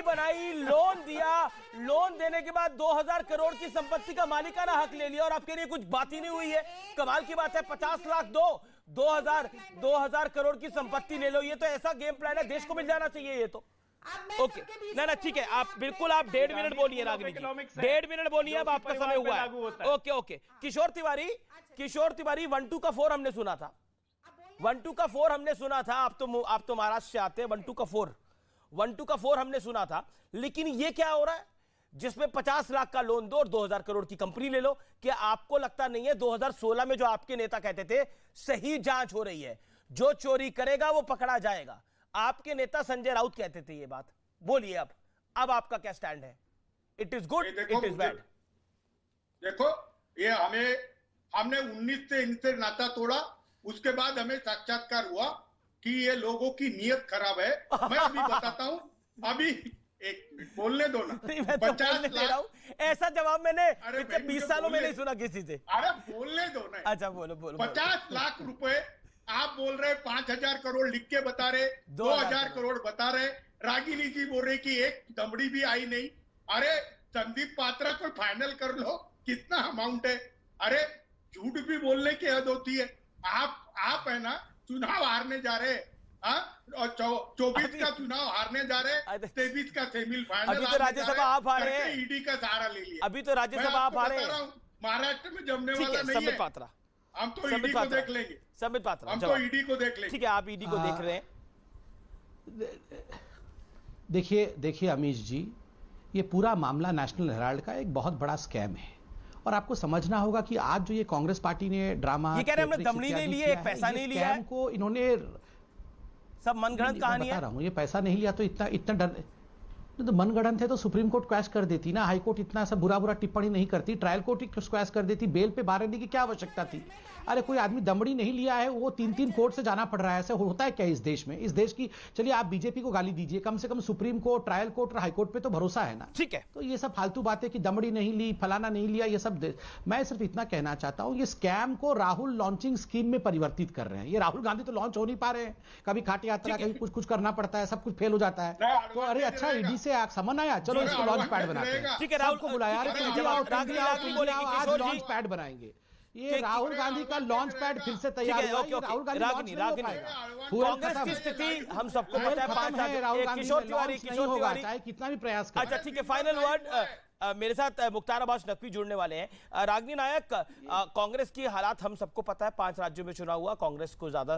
बनाई, लोन दिया, लोन देने के बाद 2000 करोड़ की संपत्ति का मालिकाना हक ले लिया, और आपके लिए कुछ बात ही नहीं हुई है। कमाल की बात है, 50 लाख दो, 2000 करोड़ की संपत्ति ले लो। ये तो ऐसा गेम प्लान है, देश को मिल जाना चाहिए ये तो। ओके, ना ठीक है, आप बिल्कुल, आप 1.5 मिनट बोलिए रागिनी जी, 1.5 मिनट बोलिए, अब आपका समय हुआ है। ओके किशोर तिवारी 1-2 का 4 हमने सुना था, 1-2 का 4 हमने सुना था। आप तो महाराष्ट्र से आते हैं, 1-2 का 4 हमने सुना था, लेकिन ये क्या हो रहा है जिसमें 50 लाख का लोन दो और 2000 करोड़ की कंपनी ले लो? क्या आपको लगता नहीं है 2016 में जो आपके नेता कहते थे सही जांच हो रही है, जो चोरी करेगा वो पकड़ा जाएगा? आपके नेता संजय राउत कहते थे ये बात। बोलिए अब आपका क्या स्टैंड है? It is good, it is bad? देखो, ये हमने 19 से इनसे नाता तोड़ा, उसके बाद हमें साक्षात्कार हुआ कि ये लोगों की नीयत खराब है। मैं अभी बताता हूं, अभी एक मिनट बोलने दो ना। नहीं, मैं तो बोलने दे रहा हूं, ऐसा जवाब मैंने 20 सालों में नहीं सुना किसी से। अरे बोलने दो ना। अच्छा बोलो 50 लाख रुपए आप बोल रहे, 5000 करोड़ लिख के बता रहे, 2000 करोड़ बता रहे, रागिनी जी बोल रहे कि एक दमड़ी भी आई नहीं। अरे संदीप पात्रा को फाइनल कर लो, कितना अमाउंट है? अरे झूठ भी बोलने की हद होती है। आप है ना, चुनाव हारने जा रहे, और 24 का चुनाव हारने जा रहे, 23 का सेमी फाइनल। अभी तो राज्यसभा आप हारे हैं, ईडी का सहारा ले लिया। अभी तो राज्यसभा आप हारे हैं। महाराष्ट्र में जमने वाला नहीं है। पात्रा, हम तो ईडी को देख लेंगे। संबित पात्रा, हम तो ईडी को देख लेंगे। ठीक है, आप ईडी को देख रहे हैं। देखिए अमीश जी, ये पूरा मामला नेशनल हेराल्ड का एक बहुत बड़ा स्कैम है, और आपको समझना होगा कि आज जो ये कांग्रेस पार्टी ने ड्रामा, ये कह रहे हैं हमने दमड़ी नहीं ली है, एक पैसा नहीं लिया है, को इन्होंने सब मनगढ़ंत कहानी है। बता रहा हूं, ये पैसा नहीं लिया तो इतना डर तो मनगढ़ंत है तो सुप्रीम कोर्ट क्वैश कर देती ना, हाई कोर्ट इतना सा बुरा टिप्पणी नहीं करती, ट्रायल कोर्ट ही क्वैश कर देती, बेल पे बाहर रहने की क्या आवश्यकता थी। अरे कोई आदमी दमड़ी नहीं लिया है, वो 3-3 कोर्ट से जाना पड़ रहा है, ऐसा होता है क्या इस देश में? इस देश की, चलिए आप बीजेपी को गाली दीजिए, कम से कम सुप्रीम कोर्ट, ट्रायल कोर्ट और हाई कोर्ट पे तो भरोसा है ना। ठीक है, तो ये सब फालतू बातें कि दमड़ी नहीं ली, फलाना नहीं लिया, ये सब मैं सिर्फ इतना कहना चाहता हूं, ये स्कैम को राहुल लॉन्चिंग स्कीम में परिवर्तित कर रहे हैं। ये राहुल गांधी तो लॉन्च हो नहीं पा रहे हैं, कभी खाट यात्रा, कभी कुछ करना पड़ता है, सब कुछ फेल हो जाता है। तो अरे अच्छा, ईडी से समन आया, चलो इसको लॉन्च पैड बनाते हैं। ठीक है, राहुल को बुलाया, आज लॉन्च पैड बनाएंगे। ये राहुल गांधी का लॉन्च पैड फिर से तैयार हुआ है। राहुल गांधी कांग्रेस की स्थिति हम सबको पता है। 5 किशोर तिवारी चाहे कितना भी प्रयास करें। अच्छा ठीक है, फाइनल वर्ड मेरे साथ मुख्तार अब्बास नकवी जुड़ने वाले हैं। रागिनी नायक, कांग्रेस की हालात हम सबको पता है, 5 राज्यों में चुनाव हुआ, कांग्रेस को ज्यादा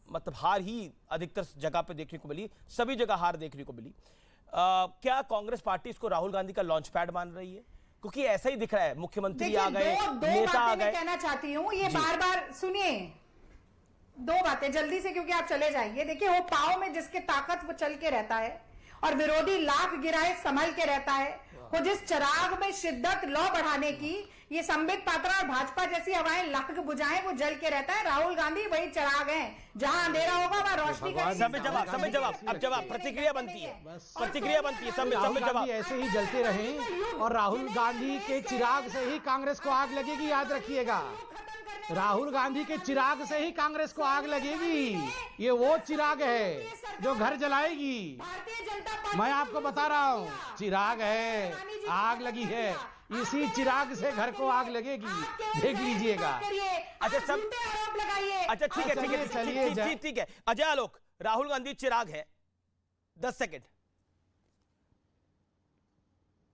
मतलब हार ही अधिकतर जगह पे देखने को मिली, सभी जगह हार देखने को मिली। क्या कांग्रेस पार्टी इसको राहुल गांधी का लॉन्च पैड मान रही है? क्योंकि ऐसा ही दिख रहा है, मुख्यमंत्री आ गए, नेता आ गए। कहना चाहती हूँ, ये बार बार सुनिए 2 बातें जल्दी से, क्योंकि आप चले जाएंगे। देखिए, वो पाव में जिसके ताकत वो चल के रहता है और विरोधी लाख गिराए संभल के रहता है। वो जिस चिराग में शिद्दत लौ बढ़ाने की ये संबित पात्रा और भाजपा जैसी हवाएं लाख बुझाएं, वो जल के रहता है। राहुल गांधी वही चिराग हैं, जहां अंधेरा होगा वहां रोशनी का। समय जवाब अब जवाब प्रतिक्रिया बनती है, समय जवाब। ऐसे ही जलते रहें और राहुल गांधी के चिराग से ही कांग्रेस को आग लगेगी, याद रखिएगा। राहुल गांधी के चिराग से ही कांग्रेस को आग लगेगी। ये वो चिराग है जो घर जलाएगी। मैं आपको बता रहा हूँ, चिराग है, आग लगी है, इसी चिराग से घर को आग लगेगी, देख लीजिएगा। अच्छा सब अच्छा ठीक है, चलिए ठीक है। अजय आलोक, राहुल गांधी चिराग है, 10 सेकंड।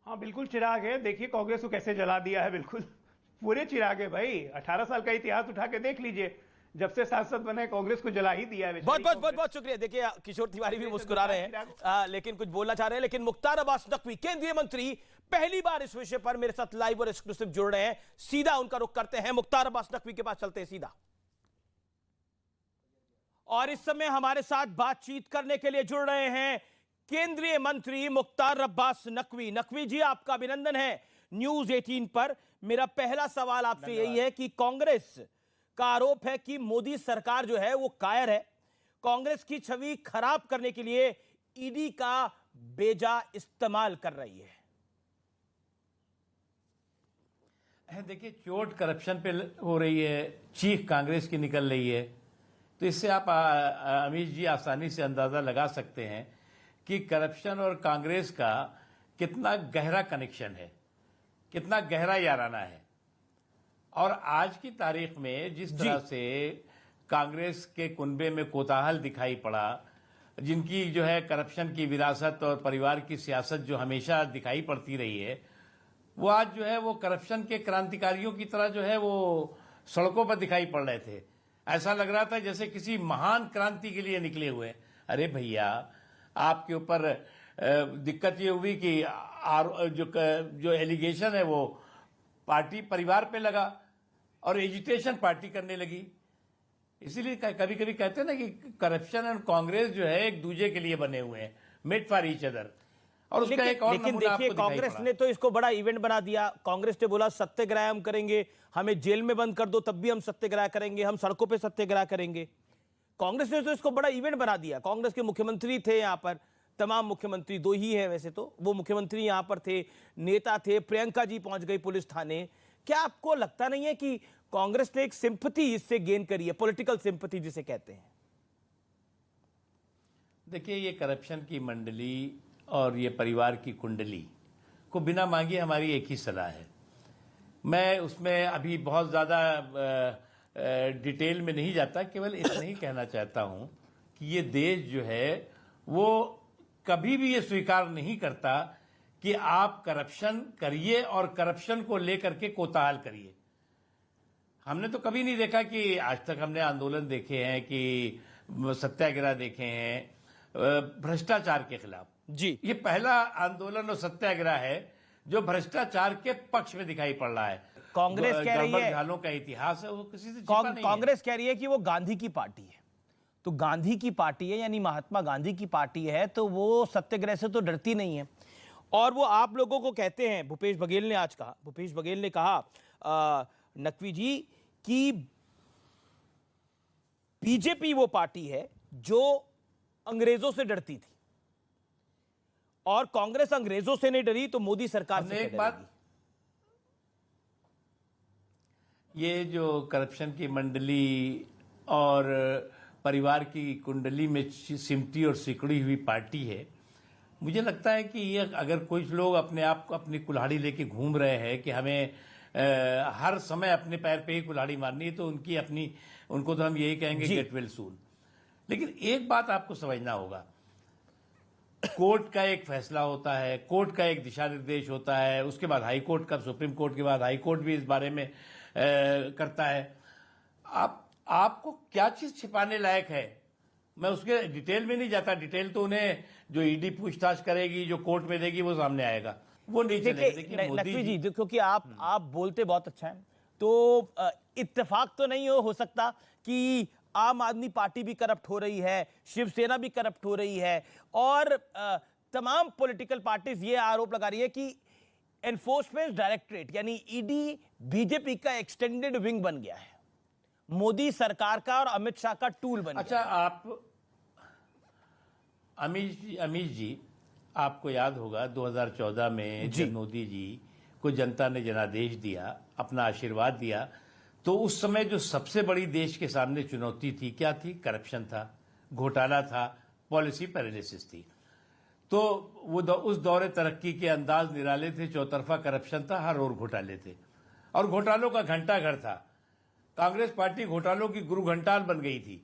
हाँ बिल्कुल चिराग है। देखिए कांग्रेस को कैसे जला दिया है, बिल्कुल पूरे चिराग है भाई। 18 साल का इतिहास उठा के देख लीजिए, जब से सांसद बने कांग्रेस को जला ही दिया है। बहुत शुक्रिया। देखिए किशोर तिवारी भी मुस्कुरा रहे हैं, लेकिन कुछ बोलना चाह रहे हैं। लेकिन मुख्तार अब्बास नकवी, केंद्रीय मंत्री, पहली बार इस विषय पर मेरे साथ लाइव और एक्सक्लूसिव जुड़ रहे हैं। सीधा उनका रुख करते हैं, मुख्तार अब्बास नकवी के पास चलते हैं सीधा। और इस समय हमारे साथ बातचीत करने के लिए जुड़ रहे हैं केंद्रीय मंत्री मुख्तार अब्बास नकवी। नकवी जी, आपका अभिनंदन है न्यूज 18 पर। मेरा पहला सवाल आपसे यही है कि कांग्रेस का आरोप है कि मोदी सरकार जो है वो कायर है, कांग्रेस की छवि खराब करने के लिए ईडी का बेजा इस्तेमाल कर रही है। देखिए, चोट करप्शन पे हो रही है, चीख कांग्रेस की निकल रही है, तो इससे आप अमित जी आसानी से अंदाजा लगा सकते हैं कि करप्शन और कांग्रेस का कितना गहरा कनेक्शन है, कितना गहरा याराना है। और आज की तारीख में जिस तरह से कांग्रेस के कुनबे में कोताहल दिखाई पड़ा, जिनकी जो है करप्शन की विरासत और परिवार की सियासत जो हमेशा दिखाई पड़ती रही है, वो आज जो है वो करप्शन के क्रांतिकारियों की तरह जो है वो सड़कों पर दिखाई पड़ रहे थे। ऐसा लग रहा था जैसे किसी महान क्रांति के लिए निकले हुए। अरे भैया, आपके ऊपर दिक्कत ये हुई कि जो एलिगेशन है वो पार्टी परिवार पे लगा और एजिटेशन पार्टी करने लगी। इसीलिए कभी कभी कहते हैं ना कि करप्शन और कांग्रेस जो है एक दूसरे के लिए बने हुए हैं, मेड फॉर ईच अदर। और उसका एक और लेकिन देखिए, कांग्रेस ने तो इसको बड़ा इवेंट बना दिया। कांग्रेस ने बोला सत्याग्रह हम करेंगे, हमें जेल में बंद कर दो तब भी हम सत्याग्रह करेंगे, हम सड़कों पे सत्याग्रह करेंगे। कांग्रेस ने तो इसको बड़ा इवेंट बना दिया। कांग्रेस के मुख्यमंत्री थे यहाँ पर, तमाम मुख्यमंत्री 2 ही हैं वैसे तो, वो मुख्यमंत्री यहाँ पर थे, नेता थे, प्रियंका जी पहुंच गई पुलिस थाने। क्या आपको लगता नहीं है कि कांग्रेस ने एक सिंपैथी इससे गेन करी है, पॉलिटिकल सिंपैथी जिसे कहते हैं? देखिए, ये करप्शन की मंडली और ये परिवार की कुंडली को बिना मांगे हमारी एक ही सलाह है। मैं उसमें अभी बहुत ज़्यादा डिटेल में नहीं जाता, केवल इतना ही कहना चाहता हूं कि ये देश जो है वो कभी भी ये स्वीकार नहीं करता कि आप करप्शन करिए और करप्शन को लेकर के कोताहल करिए। हमने तो कभी नहीं देखा कि आज तक हमने आंदोलन देखे हैं कि सत्याग्रह देखे हैं भ्रष्टाचार के खिलाफ। जी, ये पहला आंदोलन और सत्याग्रह है जो भ्रष्टाचार के पक्ष में दिखाई पड़ रहा है। कांग्रेस कह रही है, घालों का इतिहास है, वो किसी से कांग्रेस कह रही है कि वो गांधी की पार्टी है, तो गांधी की पार्टी है, यानी महात्मा गांधी की पार्टी है, तो वो सत्याग्रह से तो डरती नहीं है। और वो आप लोगों को कहते हैं, भूपेश बघेल ने आज कहा, भूपेश बघेल ने कहा नकवी जी कि बीजेपी वो पार्टी है जो अंग्रेजों से डरती थी, और कांग्रेस अंग्रेजों से नहीं डरी, तो मोदी सरकार से एक बात, ये जो करप्शन की मंडली और परिवार की कुंडली में सिमटी और सिकड़ी हुई पार्टी है, मुझे लगता है कि ये अगर कुछ लोग अपने आप को अपनी कुल्हाड़ी लेके घूम रहे हैं कि हमें हर समय अपने पैर पे ही कुल्हाड़ी मारनी है, तो उनको तो हम यही कहेंगे गेट वेल सून। लेकिन एक बात आपको समझना होगा, कोर्ट का एक फैसला होता है, कोर्ट का एक दिशा निर्देश होता है, उसके बाद हाई कोर्ट का, सुप्रीम कोर्ट के बाद हाई कोर्ट भी इस बारे में करता है। आपको क्या चीज छिपाने लायक है, मैं उसके डिटेल में नहीं जाता। डिटेल तो उन्हें जो ईडी पूछताछ करेगी, जो कोर्ट में देगी, वो सामने आएगा, वो नहीं चलेगा। देखिए नकवी जी, क्योंकि आप बोलते बहुत अच्छा है, तो इत्तेफाक तो नहीं हो सकता कि आम आदमी पार्टी भी करप्ट हो रही है, शिवसेना भी करप्ट हो रही है, और तमाम पॉलिटिकल पार्टीज ये आरोप लगा रही है कि एनफोर्समेंट डायरेक्टरेट यानी ईडी बीजेपी का एक्सटेंडेड विंग बन गया है, मोदी सरकार का और अमित शाह का टूल बन गया। अच्छा, आप अमित जी, आपको याद होगा 2014 में जब मोदी जी को जनता ने जनादेश दिया, अपना आशीर्वाद दिया, तो उस समय जो सबसे बड़ी देश के सामने चुनौती थी, क्या थी? करप्शन था, घोटाला था, पॉलिसी पैरालिसिस थी। तो वो उस दौरे तरक्की के अंदाज निराले थे, चौतरफा करप्शन था, हर ओर घोटाले थे, और घोटालों का घंटाघर था। कांग्रेस पार्टी घोटालों की गुरु घंटाल बन गई थी।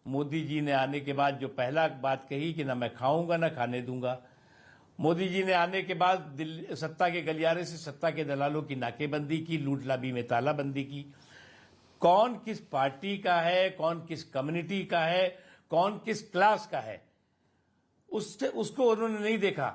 मोदी जी ने आने के बाद जो पहला बात कही कि ना मैं खाऊंगा ना खाने दूंगा, मोदी जी ने आने के बाद दिल्ली सत्ता के गलियारे से सत्ता के दलालों की नाकेबंदी की, लूट लाबी में तालाबंदी की। कौन किस पार्टी का है, कौन किस कम्युनिटी का है, कौन किस क्लास का है, उसको उन्होंने नहीं देखा।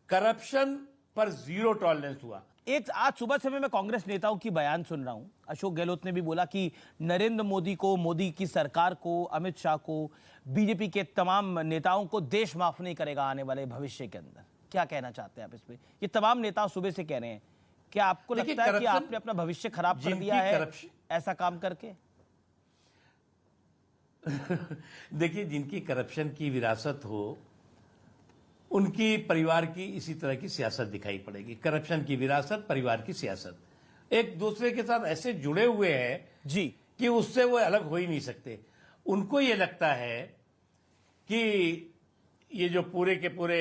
करप्शन पर जीरो टॉलरेंस हुआ। एक आज सुबह से मैं कांग्रेस नेताओं की बयान सुन रहा हूं, अशोक गहलोत ने भी बोला कि नरेंद्र मोदी को, मोदी की सरकार को, अमित शाह को, बीजेपी के तमाम नेताओं को देश माफ नहीं करेगा आने वाले भविष्य के अंदर। क्या कहना चाहते हैं आप इस पे? ये तमाम नेता सुबह से कह रहे हैं, क्या आपको लगता है कि आपने अपना भविष्य खराब कर दिया है ऐसा काम करके? देखिए, जिनकी करप्शन की विरासत हो, उनकी परिवार की इसी तरह की सियासत दिखाई पड़ेगी। करप्शन की विरासत, परिवार की सियासत एक दूसरे के साथ ऐसे जुड़े हुए हैं जी कि उससे वो अलग हो ही नहीं सकते। उनको ये लगता है कि ये जो पूरे के पूरे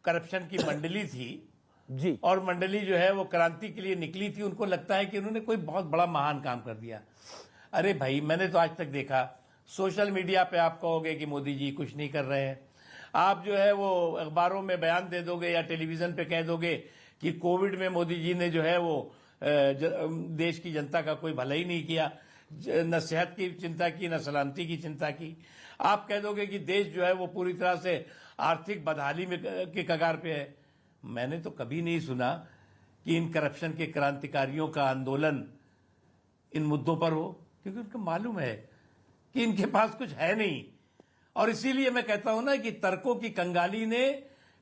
करप्शन की मंडली थी जी, और मंडली जो है वो क्रांति के लिए निकली थी, उनको लगता है कि उन्होंने कोई बहुत बड़ा महान काम कर दिया। अरे भाई, मैंने तो आज तक देखा, सोशल मीडिया पे आप कहोगे कि मोदी जी कुछ नहीं कर रहे हैं, आप जो है वो अखबारों में बयान दे दोगे या टेलीविजन पे कह दोगे कि कोविड में मोदी जी ने जो है वो देश की जनता का कोई भला ही नहीं किया, न सेहत की चिंता की, न सलामती की चिंता की। आप कह दोगे कि देश जो है वो पूरी तरह से आर्थिक बदहाली में के कगार पे है। मैंने तो कभी नहीं सुना कि इन करप्शन के क्रांतिकारियों का आंदोलन इन मुद्दों पर हो, क्योंकि उनको मालूम है कि इनके पास कुछ है नहीं। और इसीलिए मैं कहता हूं ना कि तर्कों की कंगाली ने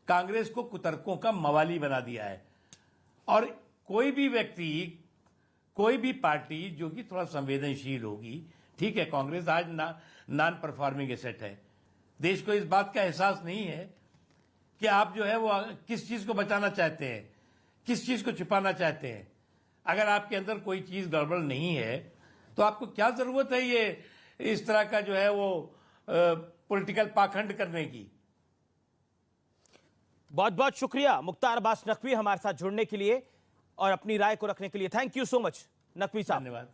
कांग्रेस को कुतर्कों का मवाली बना दिया है। और कोई भी व्यक्ति, कोई भी पार्टी जो कि थोड़ा संवेदनशील होगी, ठीक है, कांग्रेस आज नॉन परफॉर्मिंग एसेट है, देश को इस बात का एहसास नहीं है कि आप जो है वो किस चीज को बचाना चाहते हैं, किस चीज को छिपाना चाहते हैं। अगर आपके अंदर कोई चीज गड़बड़ नहीं है तो आपको क्या जरूरत है ये इस तरह का जो है वो पॉलिटिकल पाखंड करने की। बहुत बहुत शुक्रिया मुख्तार अब्बास नकवी हमारे साथ जुड़ने के लिए और अपनी राय को रखने के लिए। Thank you so much Naqvi साहब। धन्यवाद।